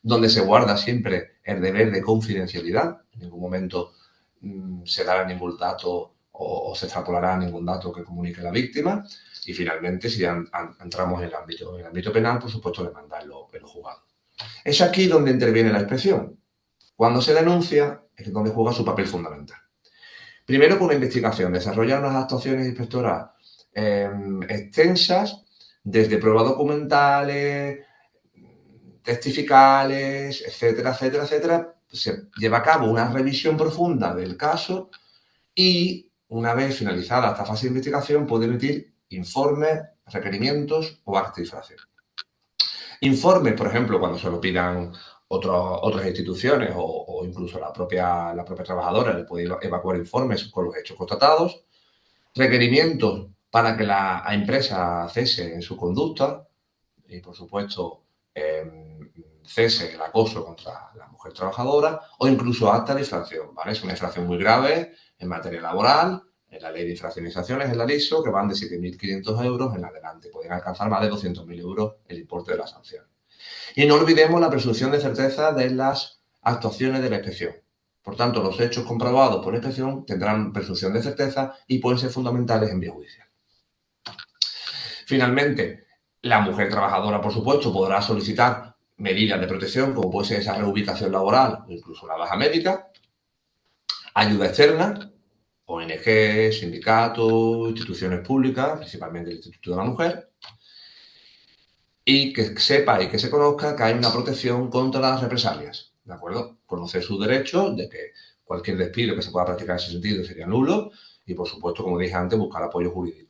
donde se guarda siempre el deber de confidencialidad, en ningún momento se dará ningún dato o se extrapolará ningún dato que comunique la víctima, y finalmente, si ya entramos en el ámbito penal, por supuesto, demandarlo en los juzgados. Es aquí donde interviene la inspección. Cuando se denuncia, es donde juega su papel fundamental. Primero, con una investigación, desarrollar unas actuaciones inspectoras extensas, desde pruebas documentales, testificales, etcétera, etcétera, etcétera. Se lleva a cabo una revisión profunda del caso y, una vez finalizada esta fase de investigación, puede emitir informes, requerimientos o actos de infracción. Informes, por ejemplo, cuando se lo pidan otras instituciones o incluso la propia trabajadora le puede evacuar informes con los hechos constatados. Requerimientos para que la empresa cese en su conducta y, por supuesto, cese el acoso contra la mujer trabajadora o incluso acta de infracción, ¿vale? Es una infracción muy grave en materia laboral, en la ley de infraccionalizaciones, en la LISO, que van de 7.500 euros en adelante. Pueden alcanzar más de 200.000 euros el importe de la sanción. Y no olvidemos la presunción de certeza de las actuaciones de la inspección. Por tanto, los hechos comprobados por la inspección tendrán presunción de certeza y pueden ser fundamentales en vía judicial. Finalmente, la mujer trabajadora, por supuesto, podrá solicitar medidas de protección, como puede ser esa reubicación laboral o incluso la baja médica, ayuda externa, ONG, sindicatos, instituciones públicas, principalmente el Instituto de la Mujer, y que sepa y que se conozca que hay una protección contra las represalias, ¿de acuerdo? Conocer sus derechos, de que cualquier despido que se pueda practicar en ese sentido sería nulo y, por supuesto, como dije antes, buscar apoyo jurídico.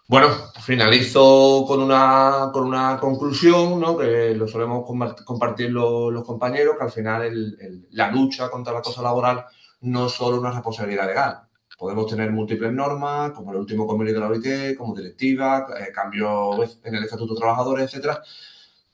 Bueno, finalizo con una conclusión, ¿no? Que lo solemos compartir los compañeros, que al final la lucha contra el acoso laboral no es solo una responsabilidad legal. Podemos tener múltiples normas, como el último convenio de la OIT, como directiva, cambios en el Estatuto de Trabajadores, etcétera,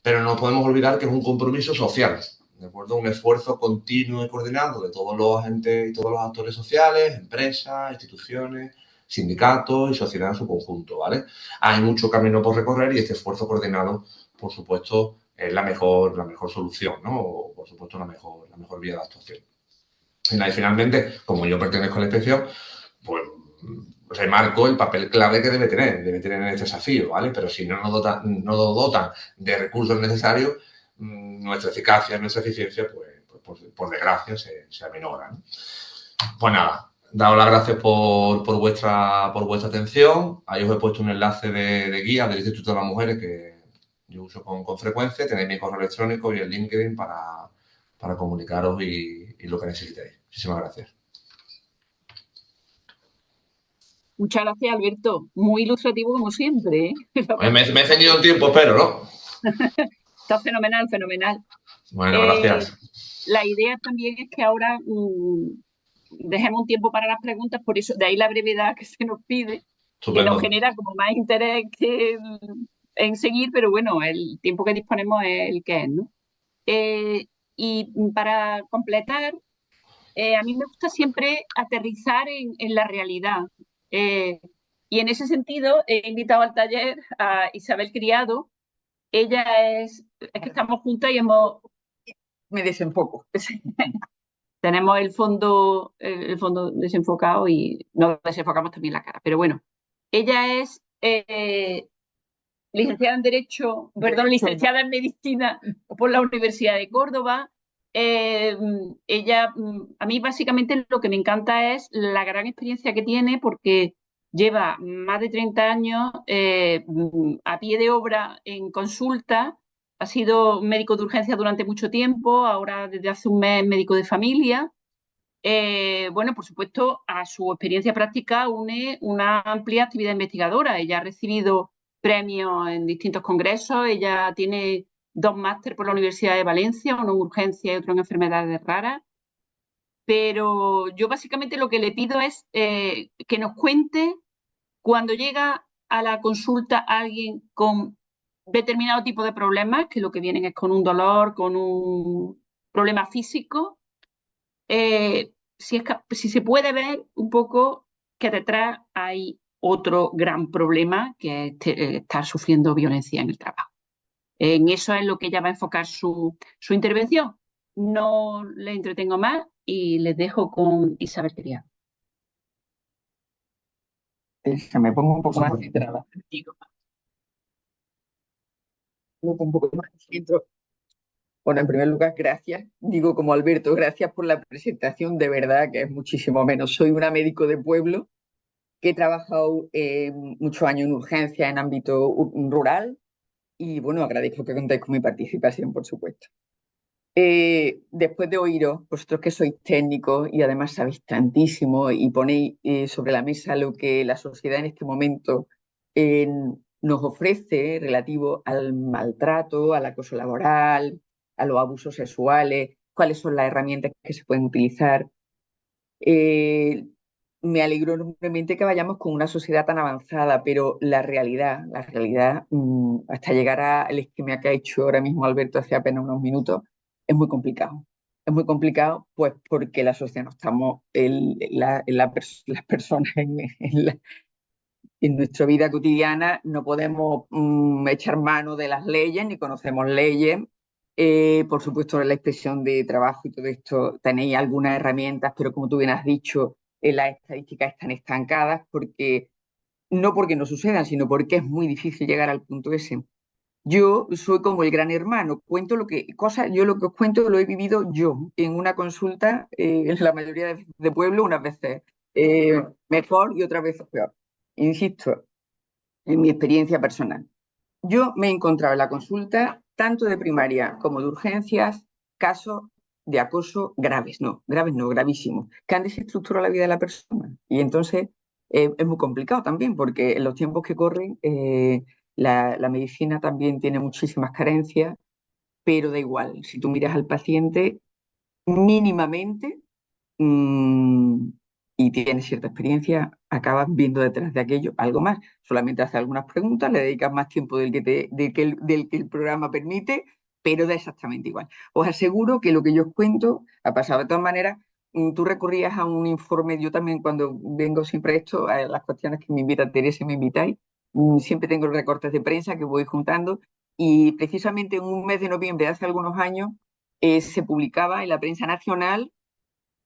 pero no podemos olvidar que es un compromiso social, ¿de acuerdo? Un esfuerzo continuo y coordinado de todos los agentes y todos los actores sociales, empresas, instituciones, sindicatos y sociedad en su conjunto, ¿vale? Hay mucho camino por recorrer y este esfuerzo coordinado, por supuesto, es la mejor solución, ¿no? O, por supuesto, la mejor vía de actuación. Y finalmente, como yo pertenezco a la inspección, pues remarco el papel clave que debe tener en este desafío, ¿vale? Pero si no nos dotan de recursos necesarios, nuestra eficacia, nuestra eficiencia, pues por desgracia, se aminora, ¿no? Pues nada, daros las gracias por vuestra atención. Ahí os he puesto un enlace de guía del Instituto de las Mujeres que yo uso con frecuencia. Tenéis mi correo electrónico y el LinkedIn para comunicaros y lo que necesitéis. Muchísimas gracias. Muchas gracias, Alberto. Muy ilustrativo como siempre, ¿eh? Me he ceñido en tiempo, espero, ¿no? Está fenomenal, fenomenal. Bueno, Eh, gracias. la idea también es que ahora dejemos un tiempo para las preguntas, por eso, de ahí la brevedad que se nos pide, que nos Estupendo. genera como más interés en seguir, pero bueno, el tiempo que disponemos es el que es, ¿no? Eh, y para completar, a mí me gusta siempre aterrizar en la realidad. Eh, y en ese sentido, he invitado al taller a Isabel Criado. Ella es que estamos juntas y me desenfoco. Tenemos el fondo desenfocado y nos desenfocamos también la cara. Pero bueno, ella es licenciada en Derecho, perdón, licenciada en Medicina por la Universidad de Córdoba. Eh, Ella, a mí básicamente lo que me encanta es la gran experiencia que tiene porque lleva más de 30 años a pie de obra en consulta, ha sido médico de urgencia durante mucho tiempo, ahora desde hace un mes médico de familia. Bueno, por supuesto, a su experiencia práctica une una amplia actividad investigadora. Ella ha recibido premios en distintos congresos, ella tiene dos máster por la Universidad de Valencia, uno en urgencia y otro en enfermedades raras. Pero yo básicamente lo que le pido es que nos cuente cuando llega a la consulta alguien con determinado tipo de problemas, que lo que vienen es con un dolor, con un problema físico, si se puede ver un poco que detrás hay otro gran problema que es estar sufriendo violencia en el trabajo. En eso es lo que ella va a enfocar su intervención. No le entretengo más y les dejo con Isabel Criado. Se me pongo un poco más centrada. Digo, un poco más centro. Bueno, en primer lugar, gracias. Digo como Alberto, gracias por la presentación, de verdad que es muchísimo menos. Soy una médico de pueblo que he trabajado muchos años en urgencia en ámbito rural y bueno, agradezco que contéis con mi participación, por supuesto. Después de oíros, vosotros que sois técnicos y además sabéis tantísimo y ponéis sobre la mesa lo que la sociedad en este momento eh, nos ofrece relativo al maltrato, al acoso laboral, a los abusos sexuales, cuáles son las herramientas que se pueden utilizar. Eh, Me alegro enormemente que vayamos con una sociedad tan avanzada, pero la realidad, hasta llegar al esquema que ha hecho ahora mismo Alberto hace apenas unos minutos, es muy complicado. Es muy complicado, pues porque la sociedad no estamos, las personas en nuestra vida cotidiana no podemos echar mano de las leyes, ni conocemos leyes. Por supuesto, en la inspección de trabajo y todo esto tenéis algunas herramientas, pero como tú bien has dicho, las estadísticas están estancadas porque no porque no sucedan, sino porque es muy difícil llegar al punto ese. Yo soy como el gran hermano, cuento yo lo que os cuento lo he vivido yo en una consulta, en la mayoría de pueblos, unas veces mejor y otras veces peor. Insisto, en mi experiencia personal. Yo me he encontrado en la consulta, tanto de primaria como de urgencias, casos de acoso graves no, gravísimos, que han desestructurado la vida de la persona. Y entonces es muy complicado también, porque en los tiempos que corren, la medicina también tiene muchísimas carencias, pero da igual, si tú miras al paciente mínimamente mmm, y tienes cierta experiencia, acabas viendo detrás de aquello algo más. Solamente haces algunas preguntas, le dedicas más tiempo del que el programa permite, pero da exactamente igual. Os aseguro que lo que yo os cuento ha pasado. De todas maneras, tú recurrías a un informe, yo también cuando vengo siempre a esto, a las cuestiones que me invita Teresa y me invitáis, siempre tengo recortes de prensa que voy juntando y precisamente en un mes de noviembre de hace algunos años se publicaba en la prensa nacional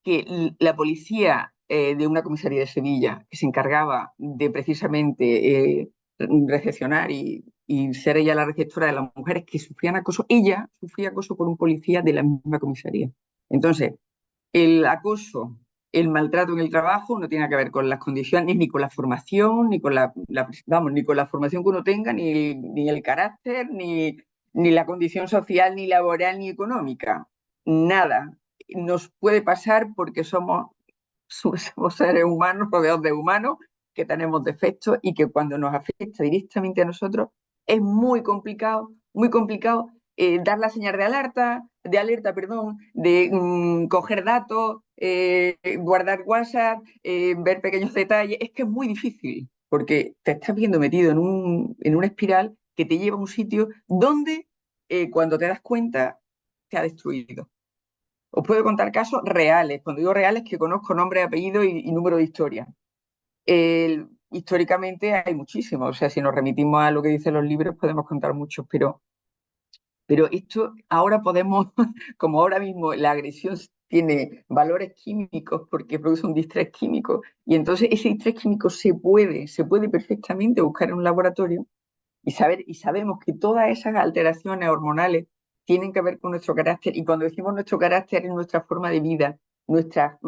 que la policía de una comisaría de Sevilla, que se encargaba de precisamente recepcionar y ser ella la receptora de las mujeres que sufrían acoso, ella sufría acoso por un policía de la misma comisaría. Entonces, el acoso, el maltrato en el trabajo no tiene que ver con las condiciones, ni con la formación, ni con vamos, ni con la formación que uno tenga, ni el carácter, ni la condición social, ni laboral, ni económica. Nada nos puede pasar porque somos seres humanos rodeados de humanos que tenemos defectos y que cuando nos afecta directamente a nosotros es muy complicado dar la señal de alerta, perdón, de coger datos, guardar WhatsApp, ver pequeños detalles, es que es muy difícil, porque te estás viendo metido en una espiral que te lleva a un sitio donde cuando te das cuenta te ha destruido. Os puedo contar casos reales, cuando digo reales que conozco nombre, apellido y número de historia. Históricamente hay muchísimos, o sea, si nos remitimos a lo que dicen los libros podemos contar muchos, pero esto ahora podemos, como ahora mismo la agresión tiene valores químicos porque produce un distrés químico, y entonces ese distrés químico se puede perfectamente buscar en un laboratorio y sabemos que todas esas alteraciones hormonales tienen que ver con nuestro carácter, y cuando decimos nuestro carácter es nuestra forma de vida, nuestra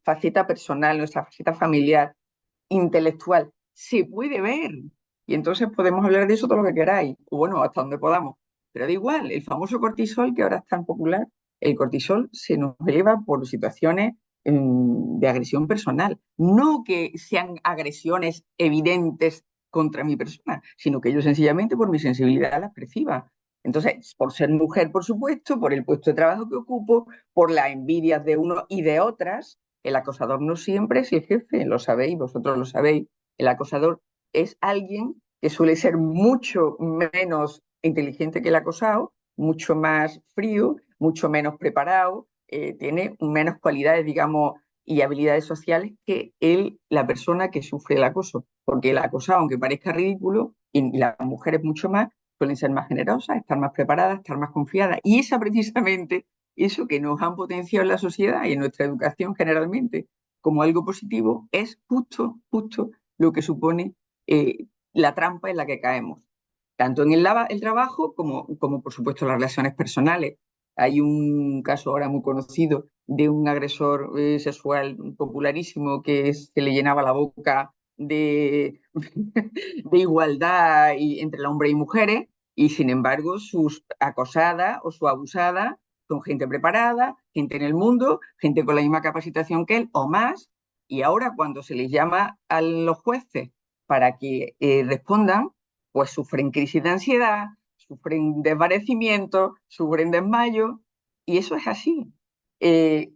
faceta personal, nuestra faceta familiar, intelectual, se puede ver. Y entonces podemos hablar de eso todo lo que queráis, o bueno, hasta donde podamos. Pero da igual, el famoso cortisol que ahora es tan popular, el cortisol se nos eleva por situaciones de agresión personal. No que sean agresiones evidentes contra mi persona, sino que yo sencillamente por mi sensibilidad las perciba. Entonces, por ser mujer, por supuesto, por el puesto de trabajo que ocupo, por las envidias de uno y de otras, el acosador no siempre es el jefe, lo sabéis, vosotros lo sabéis. El acosador es alguien que suele ser mucho menos inteligente que el acosado, mucho más frío, mucho menos preparado, tiene menos cualidades, digamos, y habilidades sociales que la persona que sufre el acoso. Porque el acosado, aunque parezca ridículo, y las mujeres mucho más, suelen ser más generosas, estar más preparadas, estar más confiadas. Y esa precisamente, eso que nos han potenciado en la sociedad y en nuestra educación generalmente como algo positivo, es justo lo que supone la trampa en la que caemos, tanto en el trabajo como, por supuesto, las relaciones personales. Hay un caso ahora muy conocido de un agresor sexual popularísimo que se le llenaba la boca de igualdad entre el hombre y mujeres, y sin embargo sus acosadas o su abusada son gente preparada, gente en el mundo, gente con la misma capacitación que él o más, y ahora cuando se les llama a los jueces para que respondan, pues sufren crisis de ansiedad, sufren desvanecimiento, sufren desmayo, y eso es así. Eh,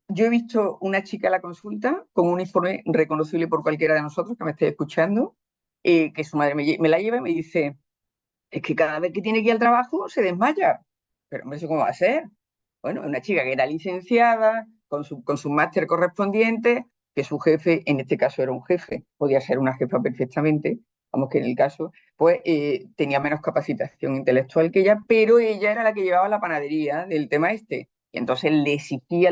yo he visto una chica a la consulta con un uniforme reconocible por cualquiera de nosotros que me esté escuchando, que su madre me la lleva y me dice, es que cada vez que tiene que ir al trabajo se desmaya. Pero hombre, ¿eso cómo va a ser? Bueno, una chica que era licenciada, con su máster correspondiente, que su jefe, en este caso era un jefe, podía ser una jefa perfectamente, vamos que en el caso, pues tenía menos capacitación intelectual que ella, pero ella era la que llevaba la panadería del tema este. Y entonces le exigía,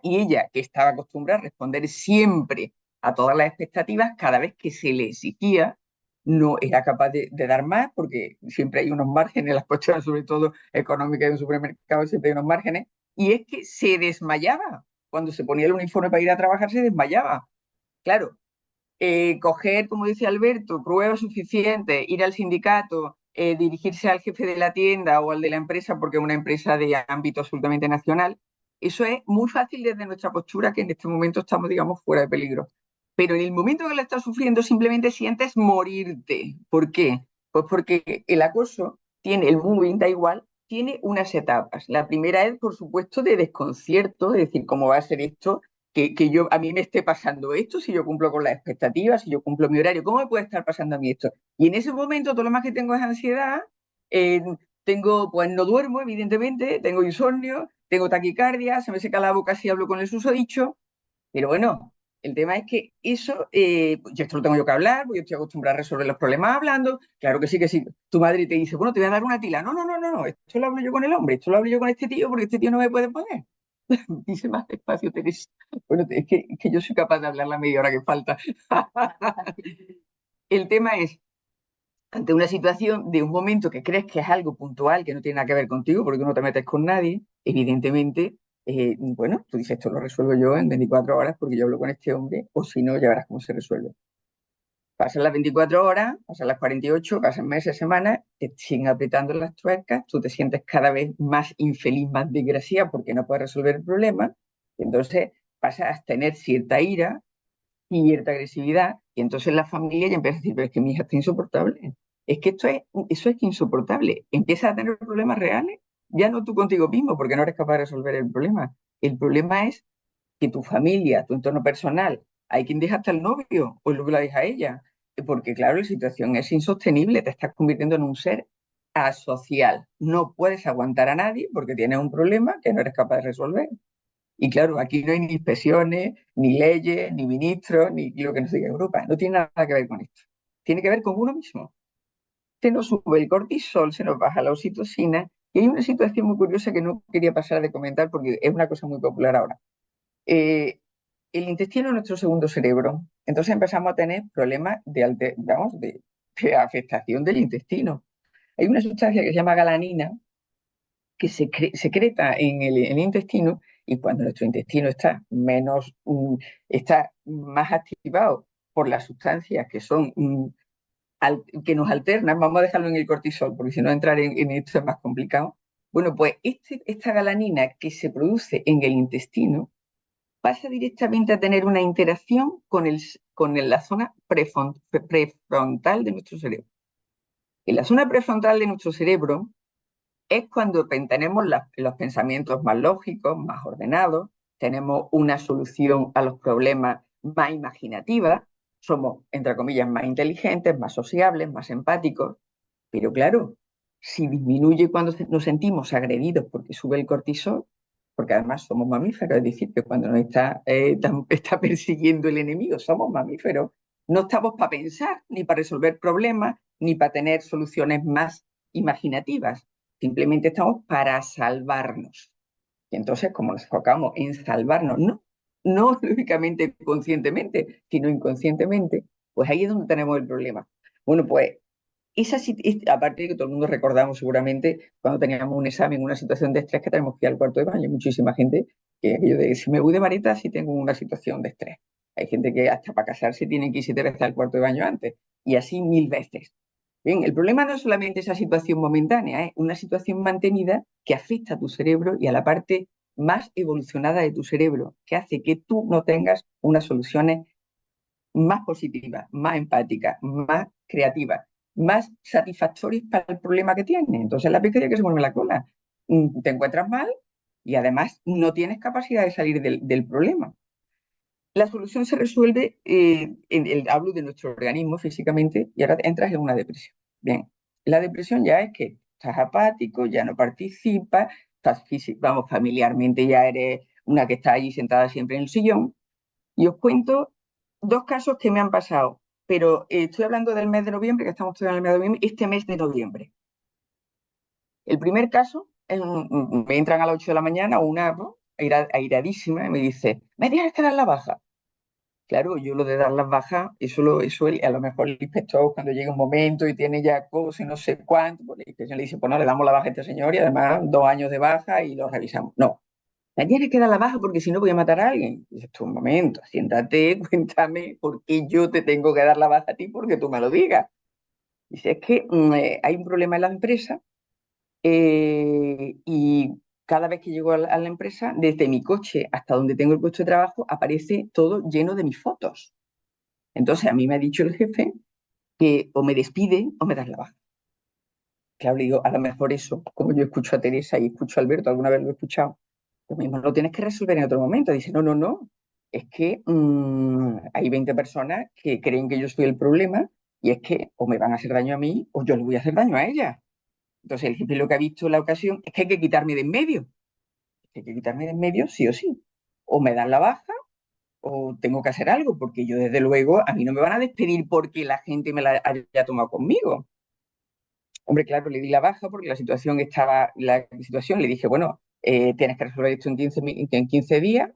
y ella, que estaba acostumbrada a responder siempre a todas las expectativas, cada vez que se le exigía, no era capaz de dar más, porque siempre hay unos márgenes, las cuestiones sobre todo económicas de un supermercado siempre hay unos márgenes, y es que se desmayaba. Cuando se ponía el uniforme para ir a trabajar, se desmayaba. Claro, coger, como dice Alberto, pruebas suficientes, ir al sindicato, dirigirse al jefe de la tienda o al de la empresa, porque es una empresa de ámbito absolutamente nacional, eso es muy fácil desde nuestra postura, que en este momento estamos, digamos, fuera de peligro. Pero en el momento que lo estás sufriendo, simplemente sientes morirte. ¿Por qué? Pues porque el acoso tiene, el bullying da igual, tiene unas etapas. La primera es, por supuesto, de desconcierto, es decir, ¿cómo va a ser esto? Que a mí me esté pasando esto, si yo cumplo con las expectativas, si yo cumplo mi horario, ¿cómo me puede estar pasando a mí esto? Y en ese momento todo lo más que tengo es ansiedad, eh, pues no duermo, evidentemente, tengo insomnio, tengo taquicardia, se me seca la boca si hablo con el susodicho, pero bueno, el tema es que eso, pues yo esto lo tengo yo que hablar, porque yo estoy acostumbrada a resolver los problemas hablando, claro que sí, que sí. Tu madre te dice, bueno, te voy a dar una tila. No, no, no, no, no, esto lo hablo yo con el hombre, esto lo hablo yo con este tío, porque este tío no me puede poner. Dice más despacio, Teresa. Bueno, es que yo soy capaz de hablar la media hora que falta. El tema es, ante una situación de un momento que crees que es algo puntual, que no tiene nada que ver contigo, porque tú no te metes con nadie, evidentemente, bueno, tú dices, esto lo resuelvo yo en 24 horas porque yo hablo con este hombre, o si no, ya verás cómo se resuelve. Pasan las 24 horas, pasan las 48, pasan meses, semanas, te siguen apretando las tuercas, tú te sientes cada vez más infeliz, más desgraciada porque no puedes resolver el problema, y entonces pasas a tener cierta ira, cierta agresividad, y entonces la familia ya empieza a decir, pero es que mi hija está insoportable, Es que eso es insoportable. Empiezas a tener problemas reales, ya no tú contigo mismo, porque no eres capaz de resolver el problema. El problema es que tu familia, tu entorno personal, hay quien deja hasta el novio, o luego la deja ella, porque claro, la situación es insostenible, te estás convirtiendo en un ser asocial. No puedes aguantar a nadie porque tienes un problema que no eres capaz de resolver. Y claro, aquí no hay ni inspecciones, ni leyes, ni ministros, ni lo que nos diga Europa. No tiene nada que ver con esto. Tiene que ver con uno mismo. Se nos sube el cortisol, se nos baja la oxitocina. Y hay una situación muy curiosa que no quería pasar de comentar porque es una cosa muy popular ahora. El intestino es nuestro segundo cerebro. Entonces empezamos a tener problemas de afectación del intestino. Hay una sustancia que se llama galanina que se secreta en el intestino, y cuando nuestro intestino está más activado por las sustancias que son que nos alternan, vamos a dejarlo en el cortisol, porque si no entrar en esto es más complicado. Bueno, pues esta galanina que se produce en el intestino pasa directamente a tener una interacción con la zona prefrontal de nuestro cerebro. En la zona prefrontal de nuestro cerebro es cuando tenemos los pensamientos más lógicos, más ordenados, tenemos una solución a los problemas más imaginativa, somos, entre comillas, más inteligentes, más sociables, más empáticos. Pero claro, si disminuye cuando nos sentimos agredidos porque sube el cortisol, porque además somos mamíferos, es decir, que cuando nos está persiguiendo el enemigo, somos mamíferos, no estamos para pensar, ni para resolver problemas, ni para tener soluciones más imaginativas, simplemente estamos para salvarnos. Y entonces, como nos enfocamos en salvarnos, no lógicamente conscientemente, sino inconscientemente, pues ahí es donde tenemos el problema. Bueno, pues aparte de que todo el mundo recordamos seguramente cuando teníamos un examen, una situación de estrés que tenemos que ir al cuarto de baño. Hay muchísima gente que aquello de si me voy de varita si tengo una situación de estrés. Hay gente que hasta para casarse tienen que ir 7 veces al cuarto de baño antes y así 1000 veces. Bien, el problema no es solamente esa situación momentánea, es una situación mantenida que afecta a tu cerebro y a la parte más evolucionada de tu cerebro, que hace que tú no tengas unas soluciones más positivas, más empáticas, más creativas, más satisfactorias para el problema que tienes. Entonces la pescadilla que se mueve la cola. Te encuentras mal y además no tienes capacidad de salir del problema. La solución se resuelve, hablo de nuestro organismo físicamente, y ahora entras en una depresión. Bien, la depresión ya es que estás apático, ya no participas, vamos, familiarmente ya eres una que está allí sentada siempre en el sillón. Y os cuento 2 casos que me han pasado, pero estoy hablando del mes de noviembre, que estamos todavía en el mes de noviembre, este mes de noviembre. El primer caso, me entran a las 8 de la mañana una airadísima y me dice, ¿me tienes que dar la baja? Claro, yo lo de dar las bajas, a lo mejor el inspector cuando llega un momento y tiene ya cosas y no sé cuánto, pues la inspección le dice, pues no, le damos la baja a este señor y además 2 años de baja y lo revisamos. No, me tienes que dar la baja porque si no voy a matar a alguien. Y dices, tú, un momento, siéntate, cuéntame por qué yo te tengo que dar la baja a ti porque tú me lo digas. Dice, es que hay un problema en la empresa y cada vez que llego a la empresa, desde mi coche hasta donde tengo el puesto de trabajo, aparece todo lleno de mis fotos. Entonces a mí me ha dicho el jefe que o me despide o me das la baja. Claro, le digo, a lo mejor eso, como yo escucho a Teresa y escucho a Alberto, alguna vez lo he escuchado, lo mismo lo tienes que resolver en otro momento. Dice, no, no, no, es que hay 20 personas que creen que yo soy el problema y es que o me van a hacer daño a mí o yo le voy a hacer daño a ella. Entonces el jefe lo que ha visto en la ocasión es que hay que quitarme de en medio. Hay que quitarme de en medio sí o sí. O me dan la baja o tengo que hacer algo, porque yo desde luego a mí no me van a despedir porque la gente me la haya tomado conmigo. Hombre, claro, le di la baja porque la situación le dije, bueno, tienes que resolver esto en 15 días,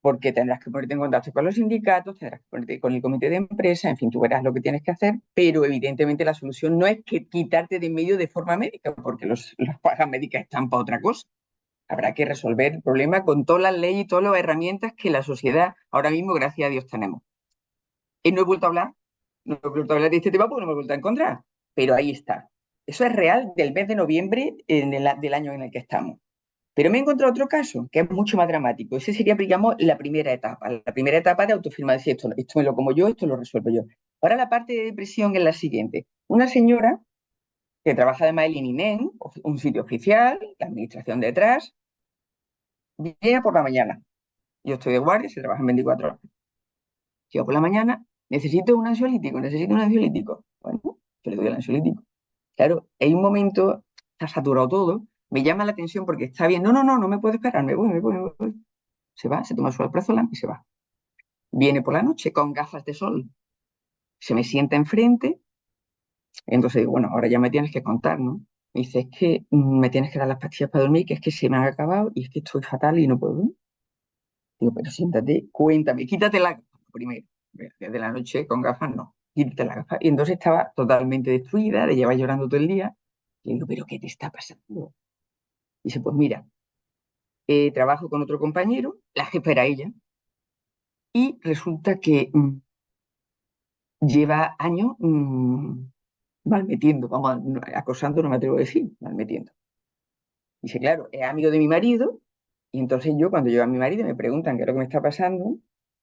porque tendrás que ponerte en contacto con los sindicatos, tendrás que ponerte con el comité de empresa, en fin, tú verás lo que tienes que hacer, pero evidentemente la solución no es que quitarte de en medio de forma médica, porque las pagas médicas están para otra cosa. Habrá que resolver el problema con todas las leyes y todas las herramientas que la sociedad ahora mismo, gracias a Dios, tenemos. Y no he vuelto a hablar, no he vuelto a hablar de este tema porque no me he vuelto a encontrar, pero ahí está. Eso es real del mes de noviembre del año en el que estamos. Pero me he encontrado otro caso que es mucho más dramático. Ese sería, digamos, la primera etapa. La primera etapa de autoafirmar, decir, esto me lo como yo, esto lo resuelvo yo. Ahora la parte de depresión es la siguiente. Una señora que trabaja además en el INIMEN, un sitio oficial, la administración detrás, llega por la mañana. Yo estoy de guardia, se trabaja en 24 horas. Yo por la mañana necesito un ansiolítico, necesito un ansiolítico. Bueno, yo le doy el ansiolítico. Claro, hay un momento, está saturado todo, me llama la atención porque está bien. No, no, no, no me puedo esperar, me voy. Se va, se toma su alprazolam y se va. Viene por la noche con gafas de sol, se me sienta enfrente, entonces digo, bueno, ahora ya me tienes que contar, ¿no? Me dice, es que me tienes que dar las pastillas para dormir, que es que se me han acabado y es que estoy fatal y no puedo dormir. Digo, pero siéntate, cuéntame, quítate la gafa primero. Desde la noche con gafas no, quítate la gafa. Y entonces estaba totalmente destruida, le lleva llorando todo el día. Le digo, ¿pero qué te está pasando? Dice, pues mira, trabajo con otro compañero, la jefa era ella, y resulta que lleva años malmetiendo, vamos, acosando, no me atrevo a decir, malmetiendo. Dice, claro, es amigo de mi marido, y entonces yo, cuando llego a mi marido y me preguntan qué es lo que me está pasando,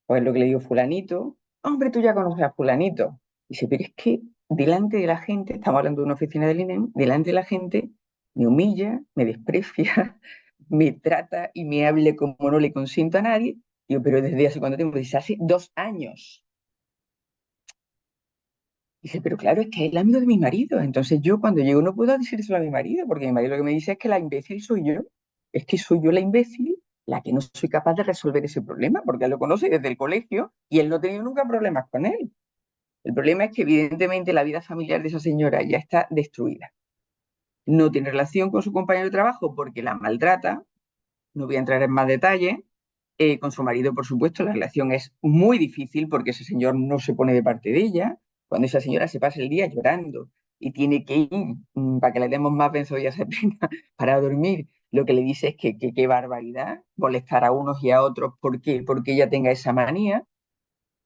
pues es lo que le digo, fulanito, hombre, tú ya conoces a fulanito. Dice, pero es que delante de la gente, estamos hablando de una oficina del INEM, delante de la gente me humilla, me desprecia, me trata y me hable como no le consiento a nadie. Digo, pero ¿desde hace cuánto tiempo? Dice, hace 2 años. Dice, pero claro, es que es el amigo de mi marido. Entonces yo cuando llego no puedo decírselo a mi marido, porque mi marido lo que me dice es que la imbécil soy yo. Es que soy yo la imbécil, la que no soy capaz de resolver ese problema, porque él lo conoce desde el colegio y él no ha tenido nunca problemas con él. El problema es que evidentemente la vida familiar de esa señora ya está destruida. No tiene relación con su compañero de trabajo porque la maltrata, no voy a entrar en más detalles. Con su marido, por supuesto, la relación es muy difícil porque ese señor no se pone de parte de ella. Cuando esa señora se pasa el día llorando y tiene que ir para que le demos más benzodiazepina para dormir, lo que le dice es que qué barbaridad molestar a unos y a otros. ¿Por qué? Porque ella tenga esa manía.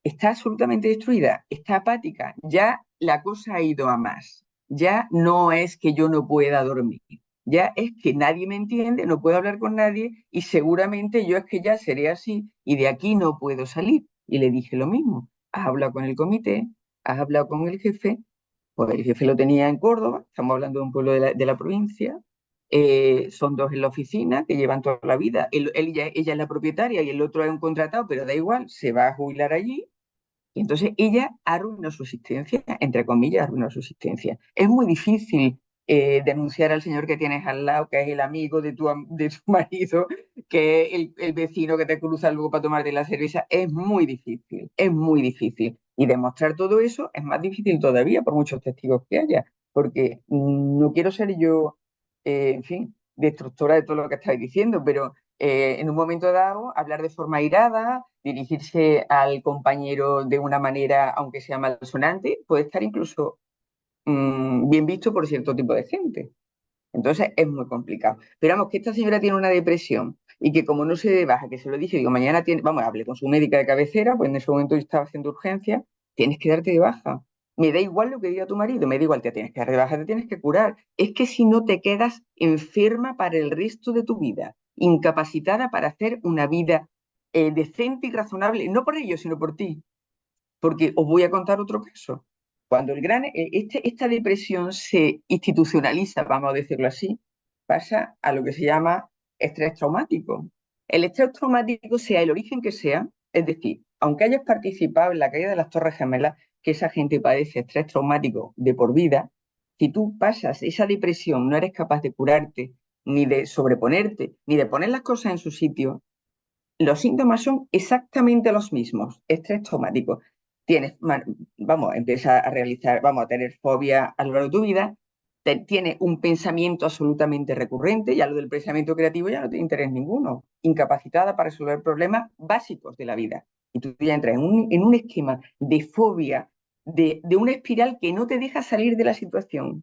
Está absolutamente destruida, está apática. Ya la cosa ha ido a más. Ya no es que yo no pueda dormir. Ya es que nadie me entiende, no puedo hablar con nadie y seguramente yo es que ya seré así y de aquí no puedo salir. Y le dije lo mismo. ¿Has hablado con el comité? ¿Has hablado con el jefe? Pues el jefe lo tenía en Córdoba, estamos hablando de un pueblo de la provincia. Son dos en la oficina que llevan toda la vida. Ella es la propietaria y el otro es un contratado, pero da igual, se va a jubilar allí. Y entonces ella arruinó su existencia, entre comillas, arruinó su existencia. Es muy difícil denunciar al señor que tienes al lado, que es el amigo de tu marido, que es el vecino que te cruza luego para tomarte la cerveza. Es muy difícil, es muy difícil. Y demostrar todo eso es más difícil todavía por muchos testigos que haya, porque no quiero ser yo, en fin, destructora de todo lo que estáis diciendo, pero en un momento dado, hablar de forma airada, dirigirse al compañero de una manera, aunque sea malsonante, puede estar incluso bien visto por cierto tipo de gente. Entonces es muy complicado. Pero vamos, que esta señora tiene una depresión y que como no se dé baja, que se lo dije, digo, mañana tiene, vamos, hable con su médica de cabecera, pues en ese momento yo estaba haciendo urgencia, tienes que darte de baja. Me da igual lo que diga tu marido, me da igual, te tienes que dar de baja, te tienes que curar. Es que si no te quedas enferma para el resto de tu vida, incapacitada para hacer una vida decente y razonable, no por ellos, sino por ti. Porque os voy a contar otro caso. Cuando esta depresión se institucionaliza, vamos a decirlo así, pasa a lo que se llama estrés traumático. El estrés traumático, sea el origen que sea, es decir, aunque hayas participado en la caída de las Torres Gemelas, que esa gente padece estrés traumático de por vida, si tú pasas esa depresión, no eres capaz de curarte, ni de sobreponerte, ni de poner las cosas en su sitio, los síntomas son exactamente los mismos, estrés traumático. Empieza a realizar, vamos a tener fobia a lo largo de tu vida, tiene un pensamiento absolutamente recurrente, ya lo del pensamiento creativo ya no tiene interés ninguno, incapacitada para resolver problemas básicos de la vida. Y tú ya entras en un esquema de fobia, de una espiral que no te deja salir de la situación.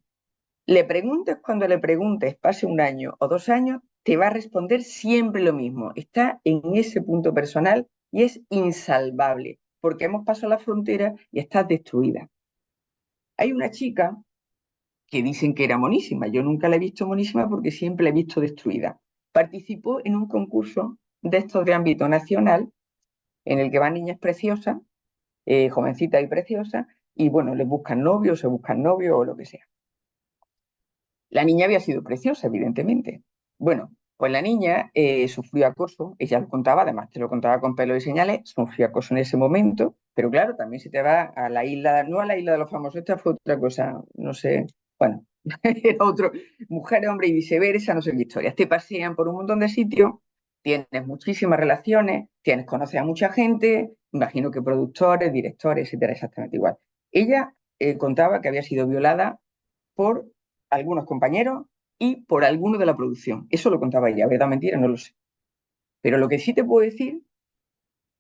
Le preguntes cuando le preguntes, pase 1 año o 2 años, te va a responder siempre lo mismo. Está en ese punto personal y es insalvable, porque hemos pasado la frontera y está destruida. Hay una chica que dicen que era monísima. Yo nunca la he visto monísima porque siempre la he visto destruida. Participó en un concurso de estos de ámbito nacional, en el que van niñas preciosas, jovencitas y preciosas, y bueno, les buscan novio, se buscan novio o lo que sea. La niña había sido preciosa, evidentemente. Bueno, pues la niña sufrió acoso, ella lo contaba, además te lo contaba con pelos y señales, sufrió acoso en ese momento, pero claro, también se te va a la isla, no a la isla de los famosos, esta fue otra cosa, no sé, bueno, era otro, mujer, hombre y viceversa, no sé qué historias. Te pasean por un montón de sitios, tienes muchísimas relaciones, conoces a mucha gente, imagino que productores, directores, etcétera, exactamente igual. Ella contaba que había sido violada por algunos compañeros y por alguno de la producción. Eso lo contaba ella, verdad o mentira, no lo sé. Pero lo que sí te puedo decir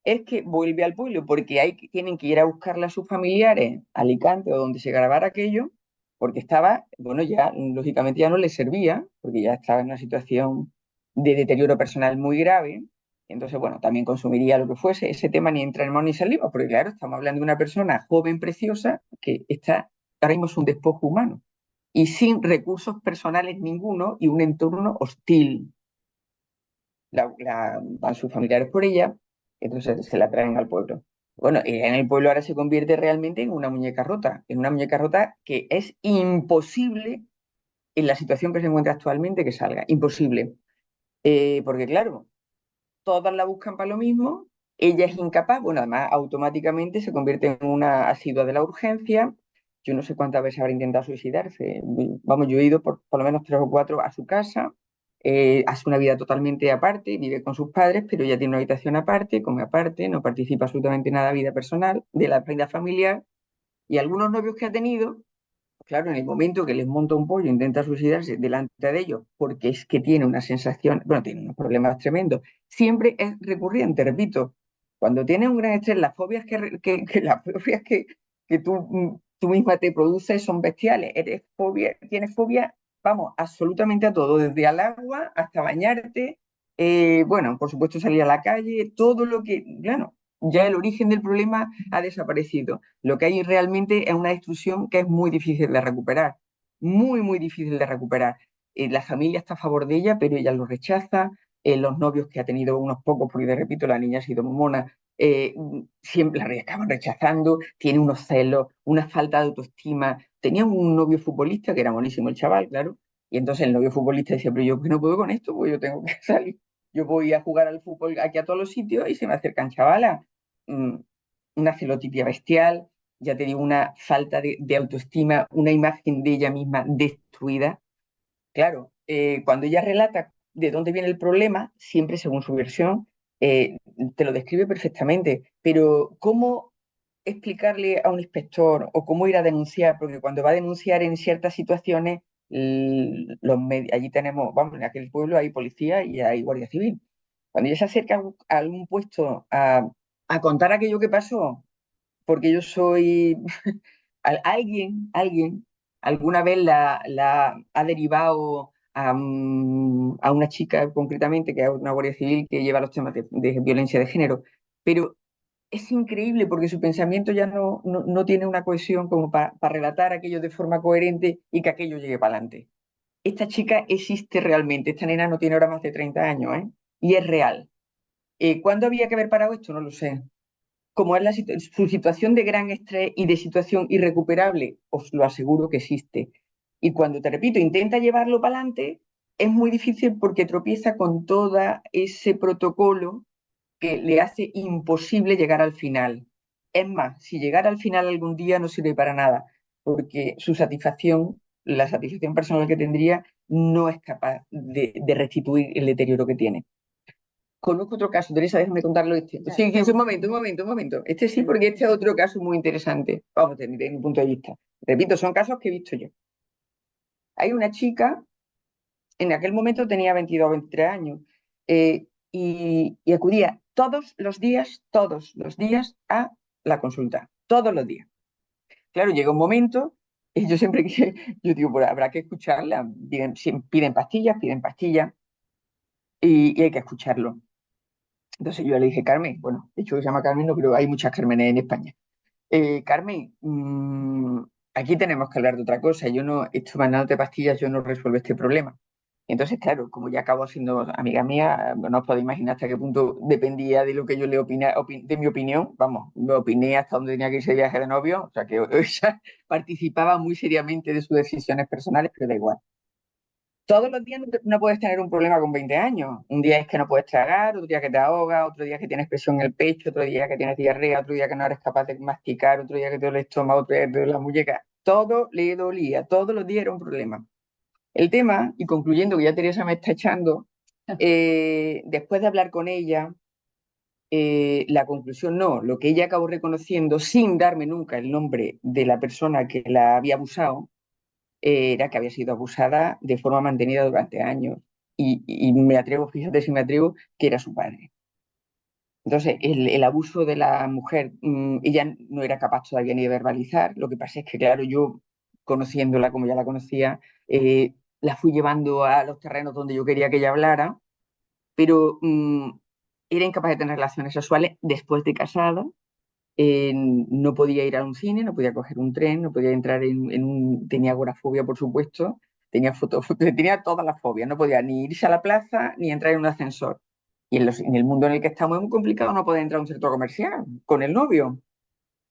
es que vuelve al pueblo porque tienen que ir a buscarla a sus familiares a Alicante o donde se grabara aquello, porque estaba, bueno, ya lógicamente ya no le servía, porque ya estaba en una situación de deterioro personal muy grave. Entonces, bueno, también consumiría lo que fuese. Ese tema ni entramos ni salimos, porque claro, estamos hablando de una persona joven, preciosa, que está, ahora mismo es un despojo humano y sin recursos personales ninguno y un entorno hostil. Van sus familiares por ella, entonces se la traen al pueblo. Bueno, ella en el pueblo ahora se convierte realmente en una muñeca rota que es imposible en la situación que se encuentra actualmente que salga, imposible. Porque claro, todas la buscan para lo mismo, ella es incapaz, bueno, además automáticamente se convierte en una asidua de la urgencia. Yo no sé cuántas veces habrá intentado suicidarse. Vamos, yo he ido por lo menos 3 o 4 a su casa. Hace una vida totalmente aparte, vive con sus padres, pero ella tiene una habitación aparte, no participa absolutamente en nada de la vida personal, de la vida familiar. Y algunos novios que ha tenido, claro, en el momento que les monta un pollo, intenta suicidarse delante de ellos, porque es que tiene una sensación, bueno, tiene unos problemas tremendos. Siempre es recurrente, repito, cuando tienes un gran estrés, las fobias las fobias que tú misma te produces son bestiales. Tienes fobia, vamos, absolutamente a todo, desde al agua hasta bañarte, bueno, por supuesto salir a la calle, todo lo que, bueno, ya el origen del problema ha desaparecido. Lo que hay realmente es una destrucción que es muy difícil de recuperar, muy, muy difícil de recuperar. La familia está a favor de ella, pero ella lo rechaza. Los novios que ha tenido unos pocos, porque repito, la niña ha sido mona, siempre la acaban rechazando, tiene unos celos, una falta de autoestima. Tenía un novio futbolista que era buenísimo el chaval, claro, y entonces el novio futbolista decía, pero yo que no puedo con esto, pues yo tengo que salir. Yo voy a jugar al fútbol aquí a todos los sitios y se me acercan chavalas. mm, una celotipia bestial, ya te digo, una falta de autoestima, una imagen de ella misma destruida. Claro, cuando ella relata de dónde viene el problema, siempre según su versión, eh, te lo describe perfectamente, pero ¿cómo explicarle a un inspector o cómo ir a denunciar? Porque cuando va a denunciar en ciertas situaciones, allí tenemos, vamos, en aquel pueblo hay policía y hay guardia civil. Cuando ella se acerca a algún puesto a contar aquello que pasó, porque yo soy alguien alguna vez la ha derivado a una chica concretamente, que es una guardia civil que lleva los temas de violencia de género, pero es increíble porque su pensamiento ya no tiene una cohesión como para relatar aquello de forma coherente y que aquello llegue para adelante. Esta chica existe realmente, esta nena no tiene ahora más de 30 años, ¿eh? Y es real. ¿Cuándo había que haber parado esto? No lo sé. Como es su situación de gran estrés y de situación irrecuperable, os lo aseguro que existe. Y cuando, te repito, intenta llevarlo para adelante, es muy difícil porque tropieza con todo ese protocolo que le hace imposible llegar al final. Es más, si llegara al final algún día no sirve para nada, porque su satisfacción, la satisfacción personal que tendría, no es capaz de restituir el deterioro que tiene. Conozco otro caso, Teresa, déjame contarlo este. Sí, sí, un momento. Este sí, porque este es otro caso muy interesante, vamos, desde mi punto de vista. Repito, son casos que he visto yo. Hay una chica, en aquel momento tenía 22 o 23 años, y acudía todos los días a la consulta, todos los días. Claro, llega un momento, y yo siempre que, yo digo, pues habrá que escucharla, piden pastillas, y hay que escucharlo. Entonces yo le dije, Carmen, bueno, de hecho se llama Carmen, no, pero hay muchas Carmenes en España. Carmen, aquí tenemos que hablar de otra cosa. Yo no estoy mandándote pastillas, yo no resuelvo este problema. Entonces, claro, como ya acabó siendo amiga mía, no os podéis imaginar hasta qué punto dependía de lo que yo le de mi opinión. Vamos, me opiné hasta donde tenía que irse de viaje de novio, o sea que ella participaba muy seriamente de sus decisiones personales, pero da igual. Todos los días no puedes tener un problema con 20 años. Un día es que no puedes tragar, otro día que te ahogas, otro día que tienes presión en el pecho, otro día que tienes diarrea, otro día que no eres capaz de masticar, otro día que te duele el estómago, otro día que te duele la muñeca. Todo le dolía, todos los días era un problema. El tema, y concluyendo que ya Teresa me está echando, después de hablar con ella, la conclusión no, lo que ella acabó reconociendo sin darme nunca el nombre de la persona que la había abusado, era que había sido abusada de forma mantenida durante años. Y me atrevo, fíjate si me atrevo, que era su padre. Entonces, el abuso de la mujer, ella no era capaz todavía ni de verbalizar. Lo que pasa es que, claro, yo, conociéndola como ya la conocía, la fui llevando a los terrenos donde yo quería que ella hablara, pero era incapaz de tener relaciones sexuales después de casada. No podía ir a un cine, no podía coger un tren, no podía entrar en un... Tenía agorafobia, por supuesto, tenía tenía todas las fobias, no podía ni irse a la plaza ni entrar en un ascensor. Y en el mundo en el que estamos es muy complicado no poder entrar a un centro comercial con el novio.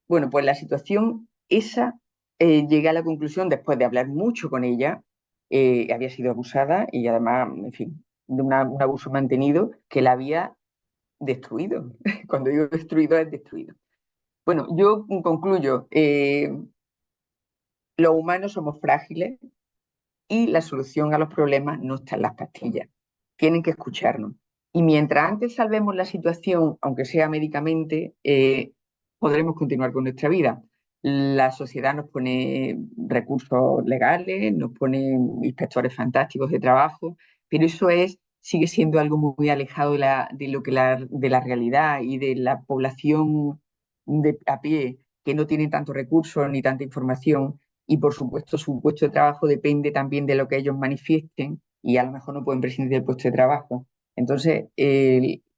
Bueno, pues la situación esa, llegué a la conclusión, después de hablar mucho con ella, había sido abusada y además, en fin, de un abuso mantenido que la había destruido. Cuando digo destruido, es destruido. Bueno, yo concluyo, los humanos somos frágiles y la solución a los problemas no está en las pastillas. Tienen que escucharnos. Y mientras antes salvemos la situación, aunque sea médicamente, podremos continuar con nuestra vida. La sociedad nos pone recursos legales, nos pone inspectores fantásticos de trabajo, pero eso sigue siendo algo muy alejado de la realidad y de la población a pie, que no tiene tantos recursos ni tanta información, y por supuesto su puesto de trabajo depende también de lo que ellos manifiesten, y a lo mejor no pueden prescindir del puesto de trabajo. Entonces,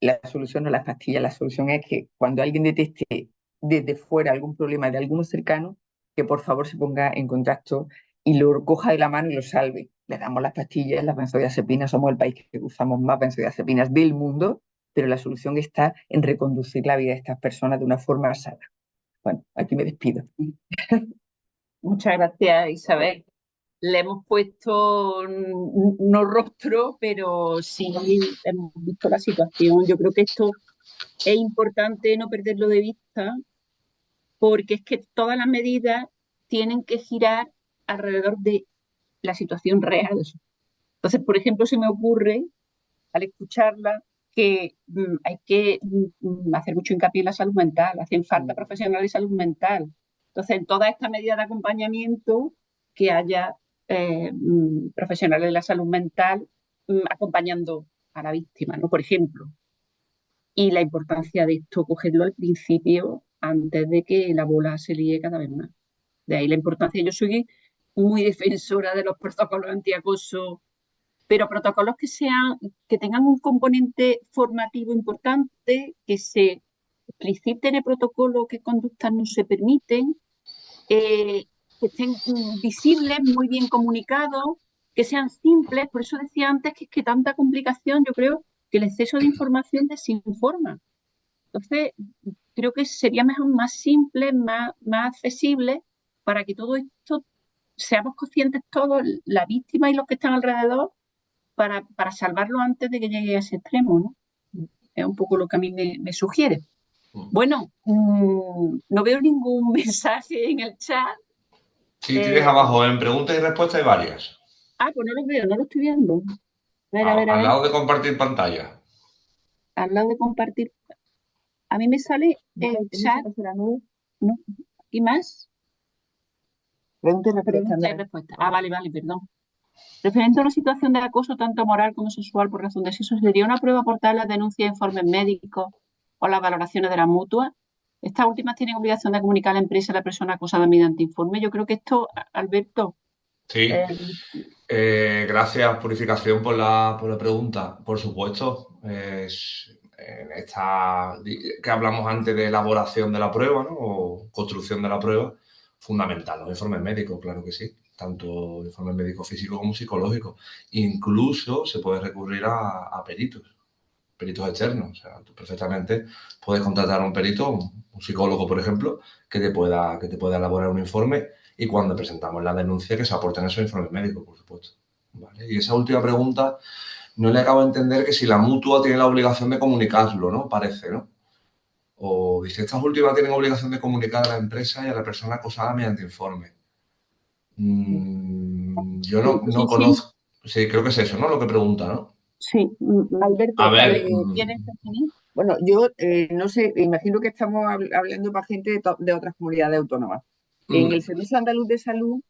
la solución no es las pastillas, la solución es que cuando alguien detecte desde fuera algún problema de alguno cercano, que por favor se ponga en contacto y lo coja de la mano y lo salve. Le damos las pastillas, las benzodiazepinas, somos el país que usamos más benzodiazepinas del mundo, pero la solución está en reconducir la vida de estas personas de una forma sana. Bueno, aquí me despido. Muchas gracias, Isabel. Le hemos puesto no rostro, pero sí hemos visto la situación. Yo creo que esto es importante no perderlo de vista, porque es que todas las medidas tienen que girar alrededor de la situación real. Entonces, por ejemplo, se me ocurre, al escucharla, que hay que hacer mucho hincapié en la salud mental, hacen falta profesionales de salud mental. Entonces, en todas estas medidas de acompañamiento, que haya profesionales de la salud mental acompañando a la víctima, ¿no? Por ejemplo. Y la importancia de esto, cogerlo al principio, antes de que la bola se líe cada vez más. De ahí la importancia. Yo soy muy defensora de los protocolos antiacoso, pero protocolos que tengan un componente formativo importante, que se explicite en el protocolo qué conductas no se permiten, que estén visibles, muy bien comunicados, que sean simples. Por eso decía antes que es que tanta complicación, yo creo que el exceso de información desinforma. Entonces, creo que sería mejor más simple, más accesible, para que todo esto seamos conscientes todos, la víctima y los que están alrededor, para salvarlo antes de que llegue a ese extremo, ¿no? Es un poco lo que a mí me sugiere. Bueno, no veo ningún mensaje en el chat. Sí, tienes abajo en preguntas y respuestas hay varias. Pues no lo veo, no lo estoy viendo. A ver. Al lado de compartir pantalla. Al lado de compartir. A mí me sale el chat. ¿No? ¿Y más? Pregunta y respuesta. Vale, perdón. Referente a una situación de acoso tanto moral como sexual por razón de sexo, ¿sería una prueba aportar las denuncias e informes médicos o las valoraciones de la mutua? Estas últimas tienen obligación de comunicar a la empresa y a la persona acosada mediante informe. Yo creo que esto, Alberto. Sí. Gracias, Purificación, por la pregunta. Por supuesto, en esta que hablamos antes de elaboración de la prueba, ¿no? O construcción de la prueba, fundamental, los informes médicos, claro que sí. tanto informe médico físico como psicológico. Incluso se puede recurrir a peritos externos. O sea, tú perfectamente puedes contratar a un perito, un psicólogo, por ejemplo, que te pueda elaborar un informe y cuando presentamos la denuncia que se aporten esos informes médicos, por supuesto. ¿Vale? Y esa última pregunta no le acabo de entender que si la mutua tiene la obligación de comunicarlo, ¿no? Parece, ¿no? O dice, estas últimas tienen obligación de comunicar a la empresa y a la persona acosada mediante informe. Yo no Sí, sí, conozco. Sí, creo que es eso, ¿no? Lo que pregunta, ¿no? sí. A Alberto, ver, ¿quieres definir? Bueno, yo no sé, imagino que estamos hablando para gente de otras comunidades autónomas. En el Servicio Andaluz de Salud,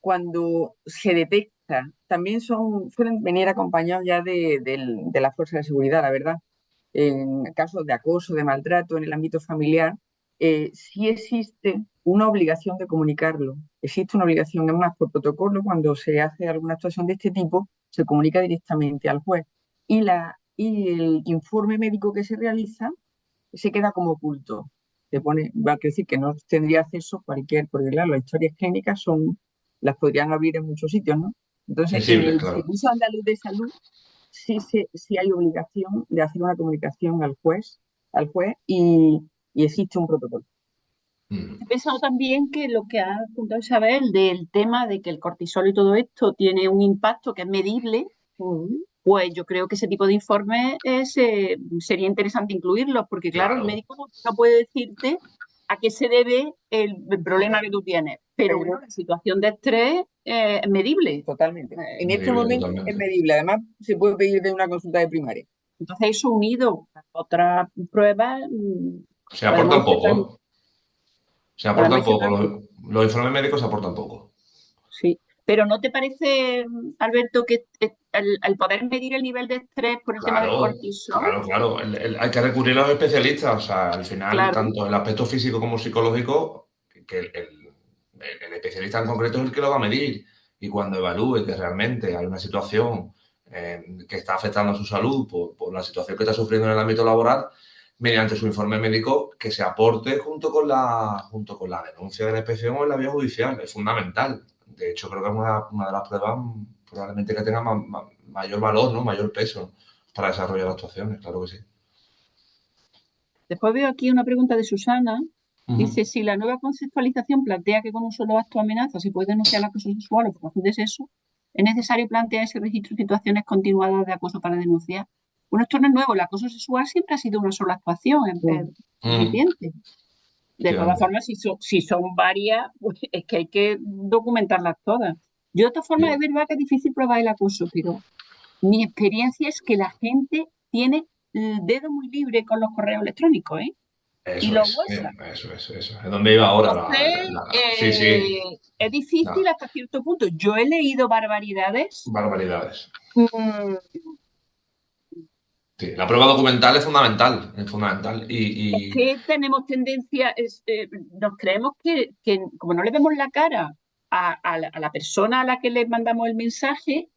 cuando se detecta, también suelen venir acompañados ya de la fuerza de seguridad, la verdad. En casos de acoso, de maltrato en el ámbito familiar, sí existe una obligación de comunicarlo. Existe una obligación, es más, por protocolo, cuando se hace alguna actuación de este tipo, se comunica directamente al juez. Y el informe médico que se realiza se queda como oculto. Se pone, va a decir que no tendría acceso cualquier, porque claro, las historias clínicas las podrían abrir en muchos sitios, ¿no? Entonces, en sensibles, el claro. Servicio Andaluz de Salud sí hay obligación de hacer una comunicación al juez y existe un protocolo. He pensado también que lo que ha apuntado Isabel del tema de que el cortisol y todo esto tiene un impacto que es medible, pues yo creo que ese tipo de informes sería interesante incluirlos, porque claro, el Claro. médico no puede decirte a qué se debe el problema que tú tienes, pero bueno, Pero la situación de estrés es medible. totalmente. En este Medible momento es totalmente. medible. Además, se puede pedir de una consulta de primaria. Entonces eso unido a otras pruebas, Se podemos aportan ir poco, cerrando. ¿eh? Se Podemos aportan ir poco. cerrando. Los informes médicos se aportan poco. Sí, pero ¿no te parece, Alberto, que al poder medir el nivel de estrés por el tema del Claro, cortisol? claro, claro. Hay que recurrir a los especialistas. O sea, al final, Claro, tanto el aspecto físico como psicológico, que el especialista en concreto es el que lo va a medir. Y cuando evalúe que realmente hay una situación que está afectando a su salud por la situación que está sufriendo en el ámbito laboral, mediante su informe médico, que se aporte junto con la denuncia de la inspección o en la vía judicial. Es fundamental. De hecho, creo que es una de las pruebas probablemente que tenga mayor valor, ¿no? Mayor peso para desarrollar actuaciones, claro que sí. después veo aquí una pregunta de Susana. Ujú. Dice, si la nueva conceptualización plantea que con un solo acto de amenaza se puede denunciar el acoso sexual o por de sexo, ¿es necesario plantear ese registro de situaciones continuadas de acoso para denunciar? Bueno, esto no es nuevo, el acoso sexual siempre ha sido una sola actuación, es Mm, suficiente. De todas efectivamente. formas, si son varias, pues es que hay que documentarlas todas. Yo, de todas formas, es Sí. verdad que es difícil probar el acoso, pero mi experiencia es que la gente tiene el dedo muy libre con los correos electrónicos, ¿eh? Y Eso los es, WhatsApp. eso. Es donde iba ahora Entonces, sí, sí, es difícil no, hasta cierto punto. Yo he leído barbaridades. barbaridades. mm, Sí, la prueba documental es fundamental, es fundamental. que tenemos tendencia, nos creemos que como no le vemos la cara a la persona a la que le mandamos el mensaje,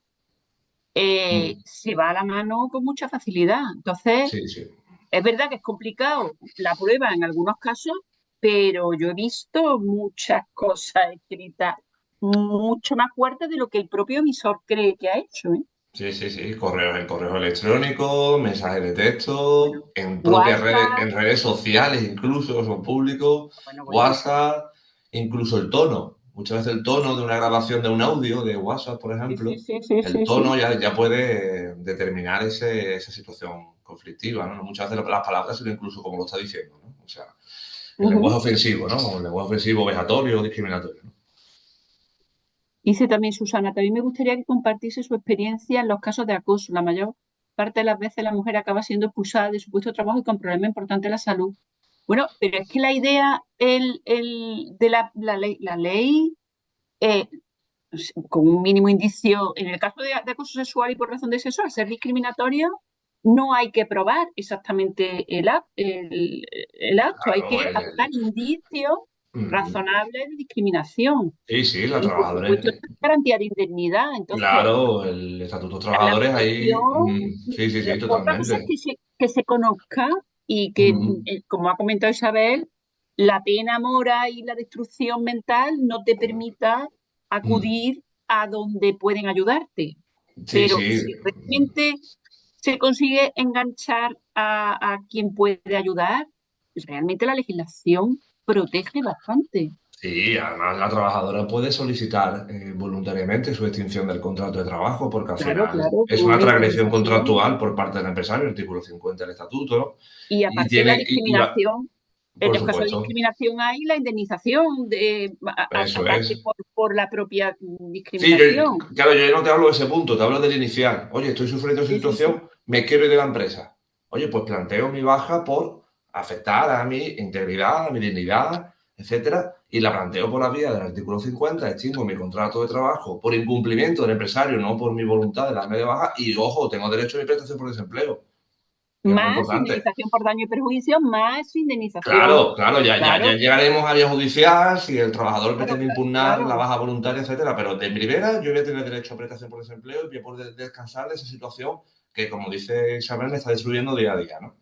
Mm, se va a la mano con mucha facilidad. Entonces, sí, sí. es verdad que es complicado la prueba en algunos casos, pero yo he visto muchas cosas escritas mucho más fuertes de lo que el propio emisor cree que ha hecho, ¿eh? Sí, sí, sí, correos en correo electrónico, mensajes de Bueno, texto, en propias redes, WhatsApp, en redes sociales incluso, son públicos, bueno, WhatsApp, incluso el tono. Muchas veces el tono de una grabación de un audio de WhatsApp, por sí, sí, ejemplo, sí, sí, el sí, sí. tono ya puede determinar esa situación conflictiva, ¿no? Muchas veces las palabras sirven incluso como lo está diciendo, ¿no? O sea, el lenguaje Ujú. ofensivo, ¿no? El lenguaje ofensivo vejatorio o discriminatorio, ¿no? Dice también Susana, también me gustaría que compartiese su experiencia en los casos de acoso. La mayor parte de las veces la mujer acaba siendo expulsada de su puesto de trabajo y con problemas importantes de la salud. Bueno, pero es que la idea de la ley eh, con un mínimo indicio, en el caso de acoso sexual y por razón de sexo, al ser discriminatorio, no hay que probar exactamente el acto, hay Claro, que aportar indicios mm, razonables de discriminación. sí, sí, los Y por trabajadores, supuesto, garantía de indemnidad. Entonces, claro, el estatuto de la trabajadores ahí, protección, sí, sí, sí, otra cosa es totalmente. que se conozca y que, Mm, como ha comentado Isabel, la pena mora y la destrucción mental no te permita acudir a donde pueden ayudarte. Sí, Pero sí. si realmente se consigue enganchar a quien puede ayudar, pues realmente la legislación protege bastante. Sí, además la trabajadora puede solicitar voluntariamente su extinción del contrato de trabajo porque al Claro, final claro, es con una una transgresión indemnización. contractual por parte del empresario, artículo 50 del estatuto, ¿no? Y Y aparte la tiene, discriminación, en por los casos de supuesto, discriminación hay la indemnización, eso aparte es. por la propia Sí, discriminación. claro, yo no te hablo de ese punto, te hablo del inicial. Oye, estoy sufriendo esa Sí, sí, sí. situación, me quiero ir de la empresa. Oye, pues planteo mi baja por afectar a mi integridad, a mi dignidad, etcétera, y la planteo por la vía del artículo 50, extingo mi contrato de trabajo por incumplimiento del empresario, no por mi voluntad de darme de baja, y ojo, tengo derecho a mi prestación por desempleo, que es muy Más importante. indemnización por daño y perjuicio, más indemnización. Claro, claro, ya Claro, llegaremos a vía judicial si el trabajador claro, pretende claro, impugnar la claro. baja voluntaria, etcétera, pero de primera yo voy a tener derecho a prestación por desempleo y voy a poder descansar de esa situación que, como dice Isabel, me está destruyendo día a día, ¿no?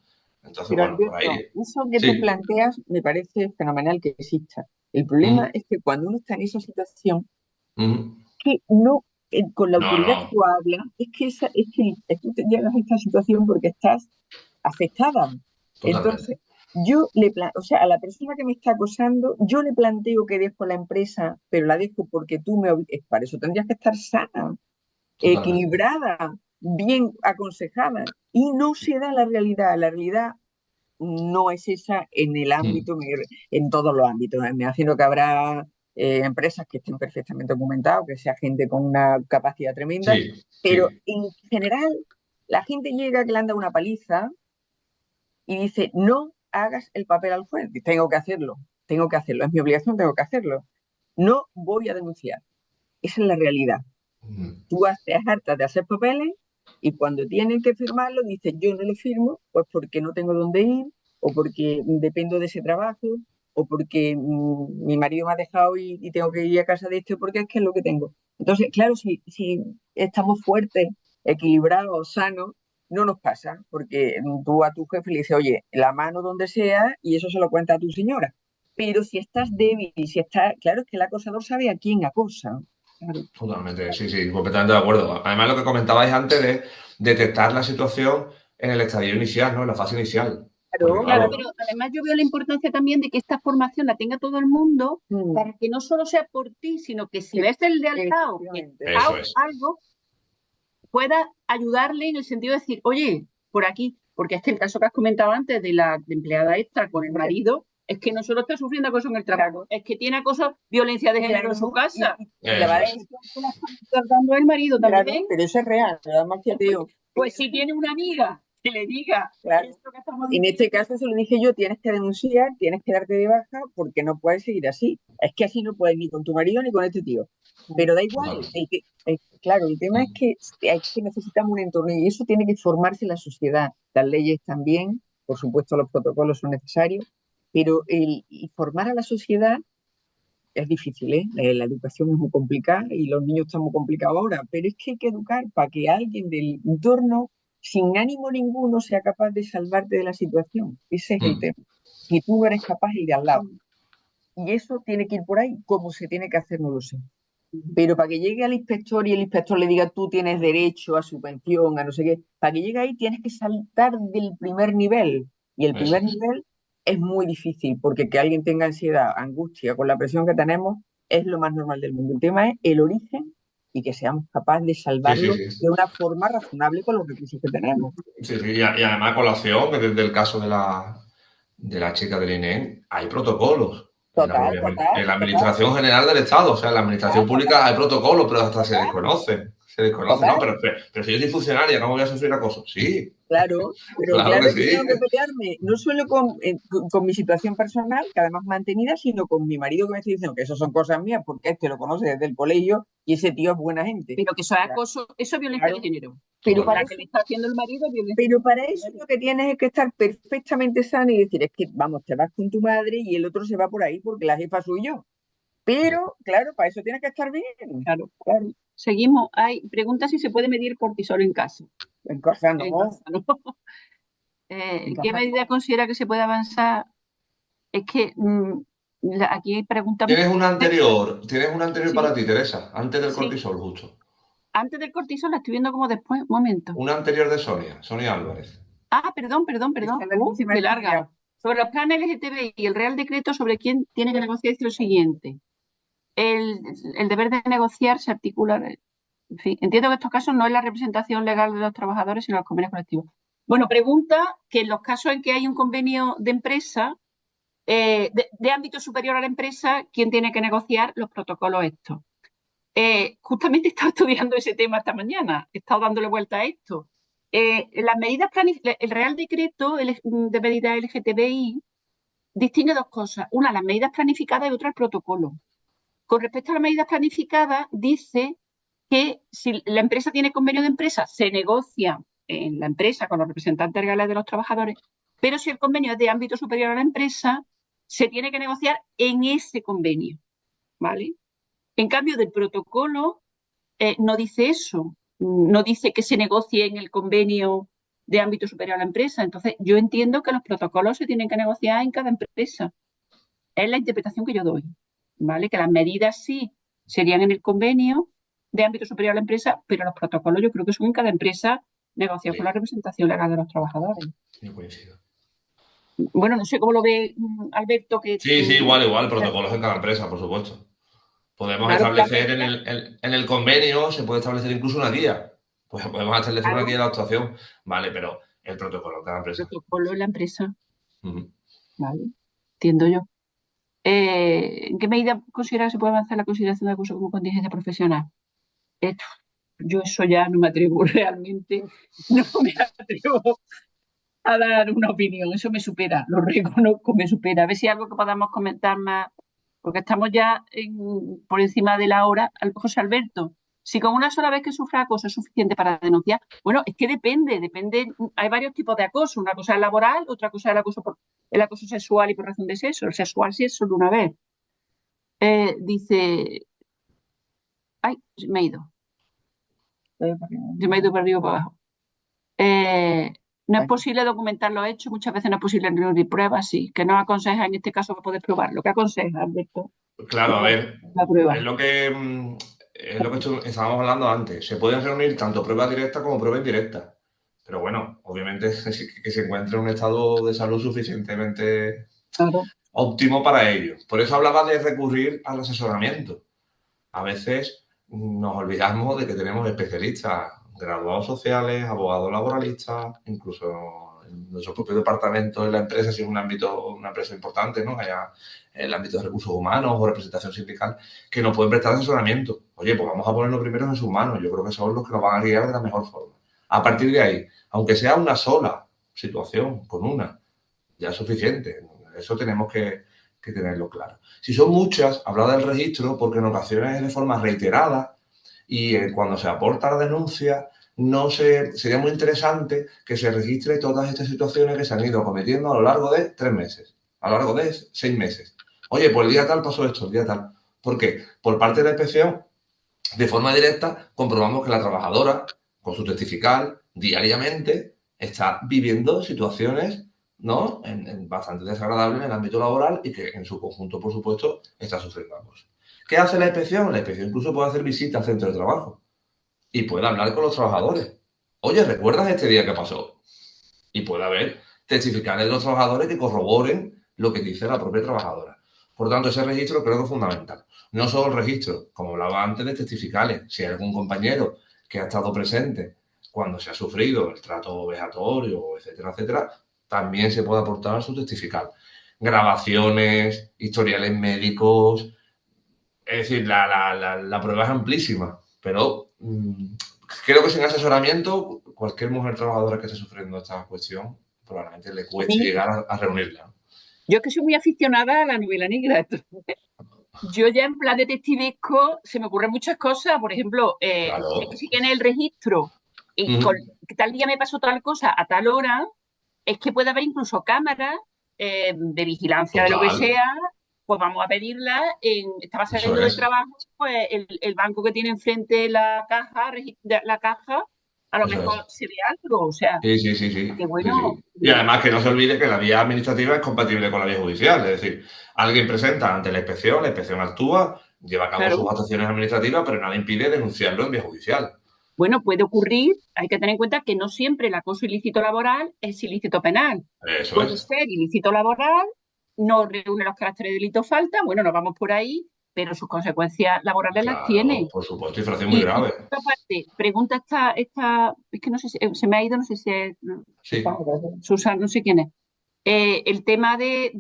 Entonces, Pero bueno, por Alberto, ahí. eso que tú Sí. planteas me parece fenomenal que exista. El problema Ujú, es que cuando uno está en esa situación, ujú. que no, con la No, autoridad que no, tú hablas, es que tú te llegas a esta situación porque estás afectada. totalmente. Entonces, o sea, a la persona que me está acosando, yo le planteo que dejo la empresa, pero la dejo porque para eso tendrías que estar sana, Totalmente. equilibrada, bien aconsejada. Y no se da la realidad. La realidad no es esa en el Mm. ámbito, en todos los ámbitos. Me imagino que habrá empresas que estén perfectamente documentadas, que sea gente con una capacidad tremenda, Sí, pero sí. en general la gente llega que le han dado una paliza y dice, no hagas el papel al juez. Tengo que hacerlo, es mi obligación, tengo que hacerlo. No voy a denunciar. Esa es la realidad. Ujú. Tú te hartas de hacer papeles y cuando tienen que firmarlo, dices, yo no lo firmo, pues porque no tengo dónde ir, o porque dependo de ese trabajo, o porque mi marido me ha dejado y tengo que ir a casa de este porque es que es lo que tengo. Entonces, claro, si estamos fuertes, equilibrados, sanos, no nos pasa, porque tú a tu jefe le dices, oye, la mano donde sea, y eso se lo cuenta a tu señora. Pero si estás débil, si estás, claro, es que el acosador sabe a quién acosa. Claro. Totalmente, sí, sí, completamente de acuerdo. Además, lo que comentabais antes de detectar la situación en el estadio inicial, ¿no? En la fase inicial. Porque Claro, Claro, claro, pero además yo veo la importancia también de que esta formación la tenga todo el mundo para que no solo sea por ti, sino que si ves el de al lado que efectivamente. está eso es. algo, pueda ayudarle en el sentido de decir, oye, por aquí, porque este el caso que has comentado antes de la empleada esta con el marido, es que no solo está sufriendo acoso en el trabajo, es que tiene acoso, violencia de género en su Claro, casa. y la va Eso a La es. decir, situación que la está tratando el marido claro, también, pero eso es real, además que te digo, pues si tiene una amiga que le diga claro. esto que estamos En diciendo, este caso se lo dije yo, tienes que denunciar, tienes que darte de baja porque no puedes seguir así. Es que así no puedes ni con tu marido ni con este tío. Pero da igual, Totalmente. claro, el tema es Mm. que necesitamos un entorno y eso tiene que formarse en la sociedad. Las leyes también, por supuesto los protocolos son necesarios, pero y formar a la sociedad es difícil, ¿eh? La educación es muy complicada y los niños están muy complicados ahora, pero es que hay que educar para que alguien del entorno, sin ánimo ninguno, sea capaz de salvarte de la situación. Ese es el Mm. tema. Si tú no eres capaz, el de al lado. Y eso tiene que ir por ahí, como se tiene que hacer, no lo sé. Pero para que llegue al inspector y el inspector le diga tú tienes derecho a subvención, a no sé qué, para que llegue ahí tienes que saltar del primer nivel. Y el Eso primer es. nivel es muy difícil, porque que alguien tenga ansiedad, angustia con la presión que tenemos es lo más normal del mundo. El tema es el origen y que seamos capaces de Sí, sí, salvarlo sí. de una forma razonable con los recursos que tenemos. Sí, sí, y además colación, que desde el caso de la chica del INE, hay protocolos Total, en total, la total, Administración General del Estado, o sea, en la Administración total, Pública hay protocolos, pero hasta total, se desconoce, ¿no? total. Pero si yo soy funcionaria, ¿cómo voy a sufrir acoso? Sí, Claro, pero claro claro que que sí. tengo que pelearme, no solo con mi situación personal, que además mantenida, sino con mi marido que me está diciendo que eso son cosas mías, porque este lo conoce desde el colegio y ese tío es buena gente. pero que eso es Claro, acoso, eso es violencia de claro. género. Pero La para Totalmente. que le eso, está haciendo el marido es violencia pero para de eso género. lo que tienes es que estar perfectamente sano y decir, es que, vamos, te vas con tu madre y el otro se va por ahí porque la jefa soy yo. Sí. Pero, claro, para eso tienes que estar bien. Claro. Claro, Seguimos. Hay pregunta si se puede medir cortisol en casa. en casa En no, casa, ¿no? en ¿Qué casa medida no. considera que se puede avanzar? Es que Aquí preguntan. Tienes una anterior Sí, para ti, Teresa, antes del sí. cortisol, justo. Antes del cortisol la estoy viendo como después. Un momento. Una anterior de Sonia Álvarez. Ah, perdón. Esta es la última De larga. actividad. Sobre los planes LGTBI y el Real Decreto sobre quién tiene que negociar dice lo siguiente. El, el deber de negociar se articula. En fin, entiendo que en estos casos no es la representación legal de los trabajadores, sino los convenios colectivos. Bueno, pregunta que en los casos en que hay un convenio de empresa, de ámbito superior a la empresa, ¿quién tiene que negociar los protocolos estos? Justamente he estado estudiando ese tema esta mañana, he estado dándole vuelta a esto. Las medidas el Real Decreto de medidas LGTBI distingue dos cosas. Una, las medidas planificadas y otra, el protocolo. Con respecto a las medidas planificadas, dice que si la empresa tiene convenio de empresa, se negocia en la empresa con los representantes legales de los trabajadores, pero si el convenio es de ámbito superior a la empresa, se tiene que negociar en ese convenio, ¿vale? En cambio, del protocolo no dice eso, no dice que se negocie en el convenio de ámbito superior a la empresa. Entonces, yo entiendo que los protocolos se tienen que negociar en cada empresa. Es la interpretación que yo doy, ¿vale? Que las medidas sí serían en el convenio de ámbito superior a la empresa, pero los protocolos yo creo que son en cada empresa negociados con la Sí, representación legal de los trabajadores. yo coincido. Bueno, no sé cómo lo ve Alberto, que Sí, igual, protocolos en cada empresa, por supuesto. Podemos claro, la establecer medida, en el convenio, se puede establecer incluso una guía. Pues podemos establecer una claro, guía de actuación, ¿vale? Pero el protocolo en cada el empresa. protocolo en la empresa, Ujú. ¿vale? Entiendo yo. ¿En qué medida considera que se puede avanzar la consideración de acuso como contingencia profesional? Eh, yo eso ya no me atrevo realmente, no me atrevo a dar una opinión, eso me supera, lo reconozco, me supera. A ver si hay algo que podamos comentar más, porque estamos ya por encima de la hora. José Alberto, si con una sola vez que sufra acoso es suficiente para denunciar, bueno, es que depende, hay varios tipos de acoso, una cosa es laboral, otra cosa es el acoso sexual y por razón de sexo, el sexual sí es solo una vez. Dice, ay, me he ido, yo me he ido para arriba para abajo. No es posible documentar los hechos, muchas veces no es posible reunir pruebas, sí. Que no aconseja en este caso que puedes probar. Lo que aconseja, Alberto, Claro, a ver, la prueba. es lo que, estábamos hablando antes. Se pueden reunir tanto pruebas directas como pruebas indirectas. Pero bueno, obviamente que se encuentre en un estado de salud suficientemente Claro. óptimo para ello. Por eso hablaba de recurrir al asesoramiento. A veces nos olvidamos de que tenemos especialistas, graduados sociales, abogados laboralistas, incluso en nuestro propio departamento en la empresa, si es un ámbito, una empresa importante, ¿no? Haya el ámbito de recursos humanos o representación sindical, que nos pueden prestar asesoramiento. Oye, pues vamos a ponerlo primero en sus manos. Yo creo que son los que nos van a guiar de la mejor forma. A partir de ahí, aunque sea una sola situación, con una, ya es suficiente. Eso tenemos que tenerlo claro. Si son muchas, habla del registro, porque en ocasiones es de forma reiterada y cuando se aporta la denuncia, sería muy interesante que se registre todas estas situaciones que se han ido cometiendo a lo largo de 3 meses, a lo largo de 6 meses. Oye, pues el día tal pasó esto, el día tal. ¿Por qué? Por parte de la inspección, de forma directa, comprobamos que la trabajadora, con su testifical, diariamente, está viviendo situaciones, ¿no? Bastante desagradables en el ámbito laboral y que en su conjunto, por supuesto, está sufriendo acoso. ¿Qué hace la inspección? La inspección incluso puede hacer visitas al centro de trabajo y puede hablar con los trabajadores. Oye, ¿recuerdas este día que pasó? Y puede haber testificales de los trabajadores que corroboren lo que dice la propia trabajadora. Por tanto, ese registro creo que es fundamental. No solo el registro, como hablaba antes, de testificales. Si hay algún compañero que ha estado presente cuando se ha sufrido el trato vejatorio, etcétera, etcétera, también se puede aportar su testifical. Grabaciones, historiales médicos, es decir, la prueba es amplísima, pero creo que sin asesoramiento, cualquier mujer trabajadora que esté sufriendo esta cuestión probablemente le A cueste mí, llegar a reunirla. yo es que soy muy aficionada a la novela negra. Yo ya en plan detectivesco se me ocurren muchas cosas. Por ejemplo, es que Claro. si tienes el registro y que tal día me pasó tal cosa a tal hora, es que puede haber incluso cámaras de vigilancia de lo que Total, sea, pues vamos a pedirla. Estaba eso saliendo del es. trabajo, pues el banco que tiene enfrente la caja, la caja, a lo Eso mejor es. se ve algo, o sea, Sí, sí, sí, sí, que sí, bueno, sí. Y además que no se olvide que la vía administrativa es compatible con la vía judicial. Es decir, alguien presenta ante la inspección actúa, lleva a cabo sus claro. actuaciones administrativas, pero nada impide denunciarlo en vía judicial. Bueno, puede ocurrir, hay que tener en cuenta que no siempre el acoso ilícito laboral es ilícito penal. Eso Puede es. ser ilícito laboral, no reúne los caracteres de delito falta, bueno, no vamos por ahí, pero sus consecuencias laborales las Claro, tiene. por supuesto, infracción muy Y grave. por otra parte, pregunta es que no sé si se me ha ido, no sé si es Sí, Susana, no sé quién es. El tema de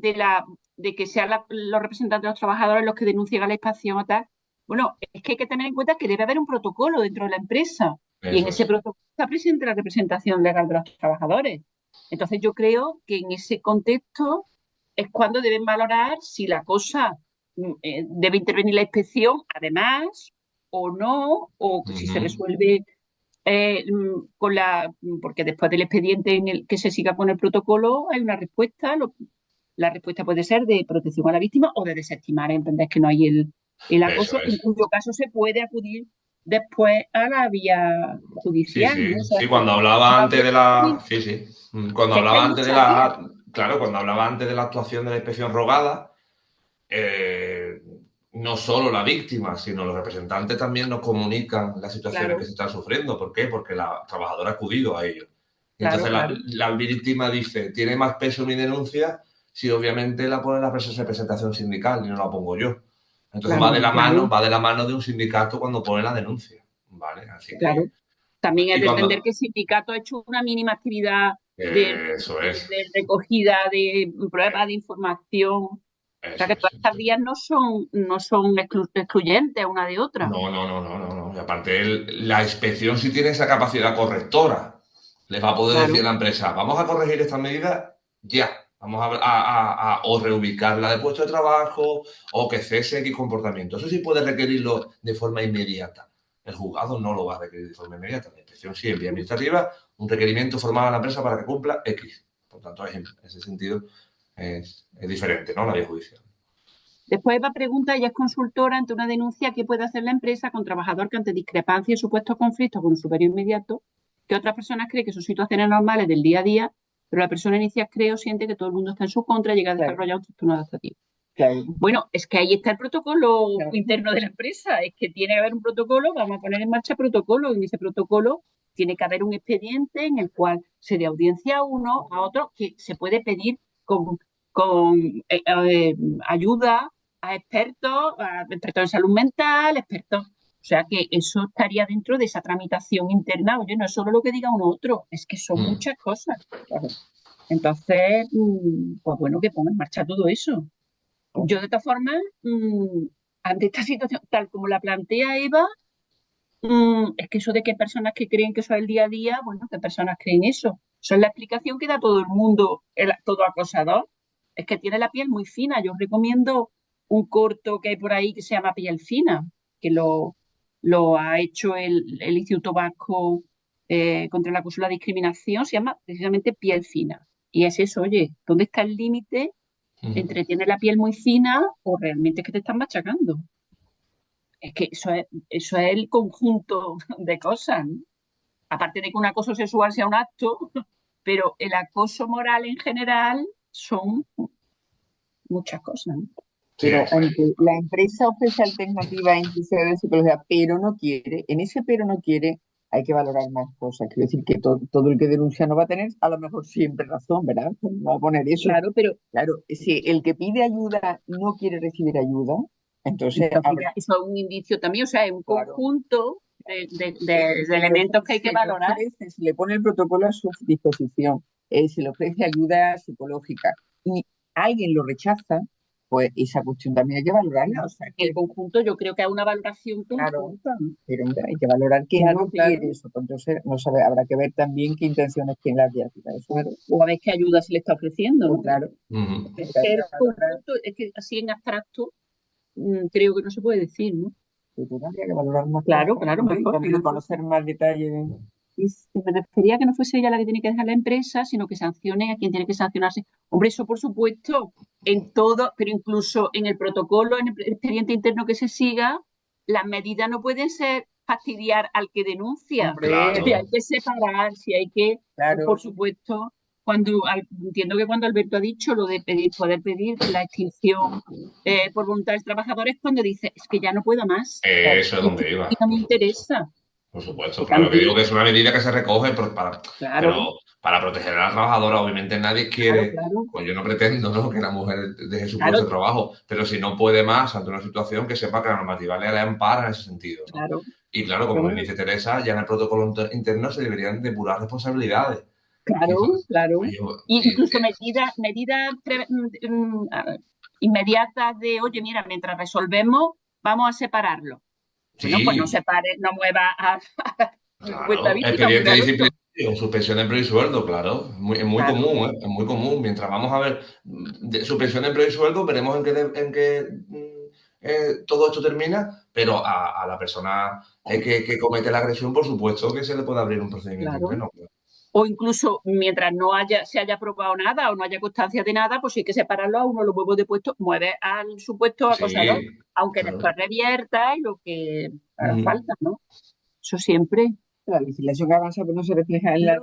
que sean los representantes de los trabajadores los que denuncien a la inspección o tal. Bueno, es que hay que tener en cuenta que debe haber un protocolo dentro de la empresa y en eso ese es. protocolo está presente la representación legal de los trabajadores. Entonces yo creo que en ese contexto es cuando deben valorar si la cosa debe intervenir la inspección, además, o no, o si se Ujú. resuelve porque después del expediente en el que se siga con el protocolo hay una respuesta. La respuesta puede ser de protección a la víctima o de desestimar, entender que no hay el Eso acoso, en es. cuyo caso se puede acudir después a la vía Sí, judicial, ¿no? sí, O sea, sí, que cuando hablaba una antes vía de la... Sí, sí. Cuando que es que hay hablaba antes de muchas vías. la... Claro, cuando hablaba antes de la actuación de la inspección rogada, eh, no solo la víctima, sino los representantes también nos comunican las situaciones que Claro, se están sufriendo. ¿Por qué? Porque la trabajadora ha acudido a ello. Y claro, entonces claro, la víctima dice, tiene más peso mi denuncia si obviamente la pone la representación sindical y no la pongo yo. Entonces claro, claro, va de la mano de un sindicato cuando pone la denuncia. ¿Vale? Así claro. que... También es Y de entender cuando... que el sindicato ha hecho una mínima actividad de, Eso es, de recogida de pruebas, de información. O sea eso que es, todas estas eso es. vías no son excluyentes una de otra. No, no, no, no, no, no. Y aparte, la inspección sí tiene esa capacidad correctora. Les va a poder decir a Claro, la empresa, vamos a corregir esta medida ya. Vamos o reubicarla de puesto de trabajo o que cese X comportamiento. Eso sí puede requerirlo de forma inmediata. El juzgado no lo va a requerir de forma inmediata. La inspección sí, en vía administrativa, un requerimiento formal a la empresa para que cumpla X. Por tanto, en ese sentido es diferente, ¿no? La vía judicial. después Eva pregunta, ella es consultora ante una denuncia que puede hacer la empresa con trabajador que ante discrepancia y supuestos conflictos con un superior inmediato, que otras personas creen que son situaciones normales del día a día, pero la persona inicial cree o siente que todo el mundo está en su contra y llega a Claro, desarrollar un trastorno adaptativo. claro, Bueno, es que ahí está el protocolo claro. interno de la empresa, es que tiene que haber un protocolo, vamos a poner en marcha protocolo, y en ese protocolo tiene que haber un expediente en el cual se dé audiencia a uno, a otro, que se puede pedir con ayuda a expertos en salud mental, expertos. O sea que eso estaría dentro de esa tramitación interna. Oye, no es solo lo que diga uno u otro, es que son Mm. muchas cosas. Claro. Entonces, pues bueno, que ponga en marcha todo eso. Yo, de esta forma, ante esta situación, tal como la plantea Eva, es que eso de que hay personas que creen que eso es el día a día, bueno, ¿qué personas creen eso? Eso es la explicación que da todo el mundo, todo acosador. Es que tiene la piel muy fina. Yo os recomiendo un corto que hay por ahí que se llama Piel Fina, que lo ha hecho el Instituto Vasco contra el acoso y la discriminación, se llama precisamente Piel Fina. Y es eso, oye, ¿dónde está el límite entre tiene la piel muy fina o realmente es que te están machacando? Es que eso es el conjunto de cosas, ¿no? Aparte de que un acoso sexual sea un acto, pero el acoso moral en general son muchas cosas, ¿no? Sí, Pero eso es. aunque la empresa ofrece alternativas incluso de psicología, pero no quiere, en ese pero no quiere hay que valorar más cosas. Quiero decir que todo el que denuncia no va a tener a lo mejor siempre razón, ¿verdad? No va a poner eso. Claro, pero Claro, si el que pide ayuda no quiere recibir ayuda, entonces entonces ya habrá, eso es un indicio también, o sea, es un claro, conjunto de entonces elementos que hay que se le valorar. ofrece, se le pone el protocolo a su disposición, se le ofrece ayuda psicológica y alguien lo rechaza, pues esa cuestión también hay que valorarla. O sea, En el conjunto yo creo que hay una valoración claro, conjunta, ¿no? pero hombre, hay que valorar que Claro, no claro, quiere eso, pues entonces no sabe, habrá que ver también qué intenciones tiene la criatura. Eso, claro. O a ver qué ayuda se le está ofreciendo, pues ¿no? claro, Ujú. Es hay que que el valorar, conjunto, es que así en abstracto, creo que no se puede decir, ¿no? pero habría que valorar más Claro, cosas, claro, hombre, y mejor. también conocer más detalles. Y me refería a que no fuese ella la que tiene que dejar la empresa, sino que sancione a quien tiene que sancionarse. Hombre, eso por supuesto, en todo, pero incluso en el protocolo, en el expediente interno que se siga, las medidas no pueden ser fastidiar al que denuncia. Hombre, Claro. Si hay que separar, si hay que, claro, por supuesto, entiendo que cuando Alberto ha dicho lo de poder pedir la extinción por voluntad del trabajador es cuando dice, es que ya no puedo más, Eso es y donde iba, no me por supuesto. interesa. Por supuesto, Y claro que también, digo que es una medida que se recoge claro, pero para proteger a la trabajadora. Obviamente nadie claro, quiere, claro, pues yo no pretendo, ¿no?, que la mujer deje su claro, puesto de trabajo, pero si no puede más ante una situación, que sepa que la normativa le ampara en ese sentido, ¿no? claro. Y claro, Pero como bien bueno, dice Teresa, ya en el protocolo interno se deberían depurar responsabilidades. Y claro, entonces, claro. oye, Y incluso inmediatas de, oye, mira, mientras resolvemos, vamos a separarlo. Bueno, pues no sí, separe, no mueva a la supuesta claro, víctima, expediente Alberto. disciplinario, suspensión de empleo y sueldo, claro, es muy Claro, común, ¿eh? Es muy común. Mientras vamos a ver suspensión de empleo y sueldo, veremos en qué todo esto termina, pero a la persona que comete la agresión, por supuesto que se le puede abrir un procedimiento claro. interno. O incluso mientras se haya probado nada o no haya constancia de nada, pues sí hay que separarlo a uno los huevos de puesto, mueve al supuesto acosador, Sí, aunque claro. después revierta y lo que haga Ujú. falta, ¿no? Eso siempre. la legislación que avanza pero no se refleja en la...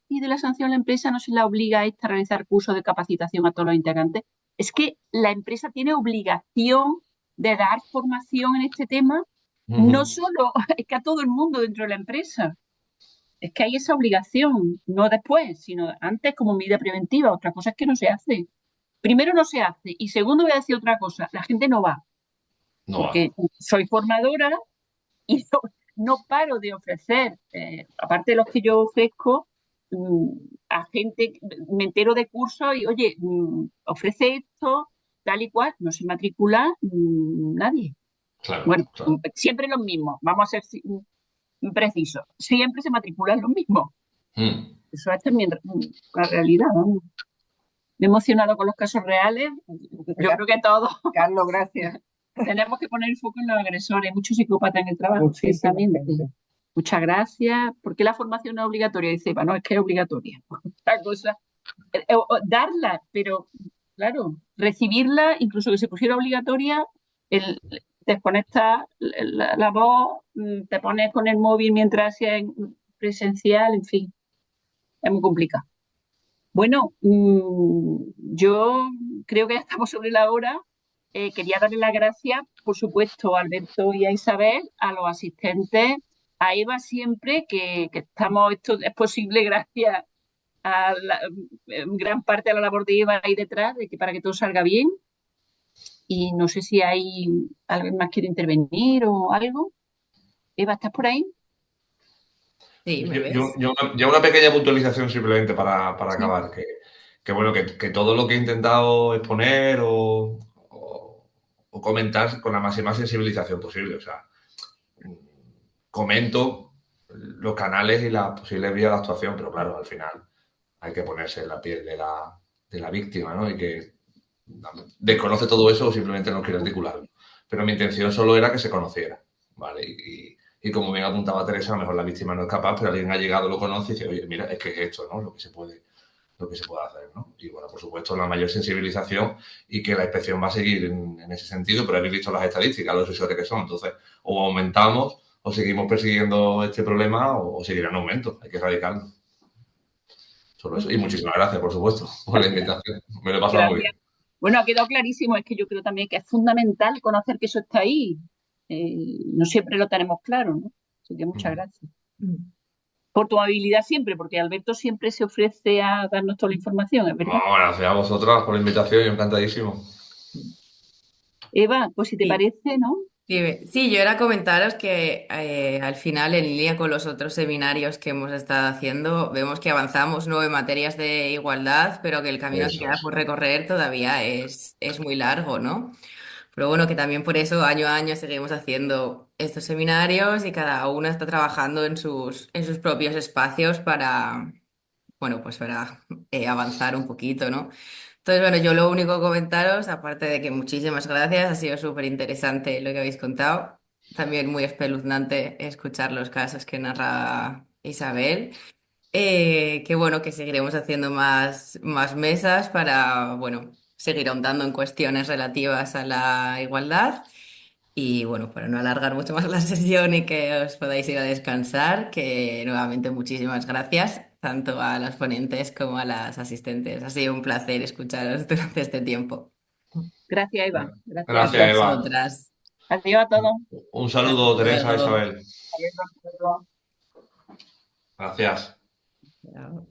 Y de la sanción a la empresa no se la obliga a esta a realizar cursos de capacitación a todos los integrantes. Es que la empresa tiene obligación de dar formación en este tema, no Ujú. solo es que a todo el mundo dentro de la empresa. Es que hay esa obligación, no después, sino antes como medida preventiva. Otra cosa es que no se hace. Primero no se hace y segundo voy a decir otra cosa, la gente no va, No va. porque soy formadora y no paro de ofrecer, aparte de los que yo ofrezco, mm, a gente, me entero de cursos y, oye, ofrece esto, tal y cual, no se matricula nadie. Claro, Bueno, claro. siempre los mismos, vamos a ser precisos, siempre se matriculan los mismos. Mm. Eso es también la realidad, ¿no? Me he emocionado con los casos reales. Yo creo que todos Carlos, gracias. tenemos que poner el foco en los agresores, muchos psicópatas en el trabajo, Muchísima ciertamente. gente. Muchas gracias. ¿Por qué la formación no es obligatoria? Dice, bueno, es que es obligatoria. Otra cosa, darla, pero claro, recibirla, incluso que se pusiera obligatoria, desconectas la voz, te pones con el móvil mientras sea presencial, en fin, es muy complicado. Bueno, yo creo que ya estamos sobre la hora. Quería darle las gracias, por supuesto, a Alberto y a Isabel, a los asistentes, a Eva siempre, que estamos, esto es posible gracias a gran parte de la labor de Eva ahí detrás, para que todo salga bien. Y no sé si hay alguien más quiere intervenir o algo. Eva, ¿estás por ahí? Sí, ¿me ves? Yo una pequeña puntualización simplemente para Sí. acabar, que bueno, que todo lo que he intentado exponer o comentar con la máxima sensibilización posible. O sea, comento los canales y las posibles vías de actuación, pero claro, al final hay que ponerse en la piel de la víctima, ¿no? Y que desconoce todo eso o simplemente no quiere articularlo. Pero mi intención solo era que se conociera, ¿vale? Y como bien apuntaba Teresa, a lo mejor la víctima no es capaz, pero alguien ha llegado, lo conoce y dice, oye, mira, es que es esto, ¿no? Lo que se puede hacer, ¿no? Y bueno, por supuesto, la mayor sensibilización y que la inspección va a seguir en ese sentido, pero habéis visto las estadísticas, los usuarios que son. Entonces, o aumentamos o seguimos persiguiendo este problema o seguirá en aumento. Hay que erradicarlo. Solo eso. Y muchísimas gracias, por supuesto, por la invitación. Me lo he pasado muy Gracias. bien. Bueno, ha quedado clarísimo. Es que yo creo también que es fundamental conocer que eso está ahí. No siempre lo tenemos claro, ¿no? Así que muchas gracias. Por tu habilidad siempre, porque Alberto siempre se ofrece a darnos toda la información, ¿es verdad? No, gracias a vosotras por la invitación, yo encantadísimo. Eva, pues si te Sí. parece, ¿no? Sí, yo era comentaros que al final, en línea con los otros seminarios que hemos estado haciendo, vemos que avanzamos 9 materias de igualdad, pero que el camino que Eso queda es. por recorrer todavía es muy largo, ¿no? Pero bueno, que también por eso año a año seguimos haciendo estos seminarios y cada una está trabajando en sus propios espacios para, bueno, pues para avanzar un poquito, ¿no? Entonces, bueno, yo lo único que comentaros, aparte de que muchísimas gracias, ha sido súper interesante lo que habéis contado. También muy espeluznante escuchar los casos que narra Isabel. Que bueno, que seguiremos haciendo más mesas para, bueno, seguir ahondando en cuestiones relativas a la igualdad. Y bueno, para no alargar mucho más la sesión y que os podáis ir a descansar, que nuevamente muchísimas gracias, tanto a las ponentes como a las asistentes. Ha sido un placer escucharos durante este tiempo. Gracias, Eva. Gracias a A Gracias, ti. Eva. vosotras. Adiós a todos. Un Hasta saludo, Teresa, luego. Isabel. Gracias. Chao.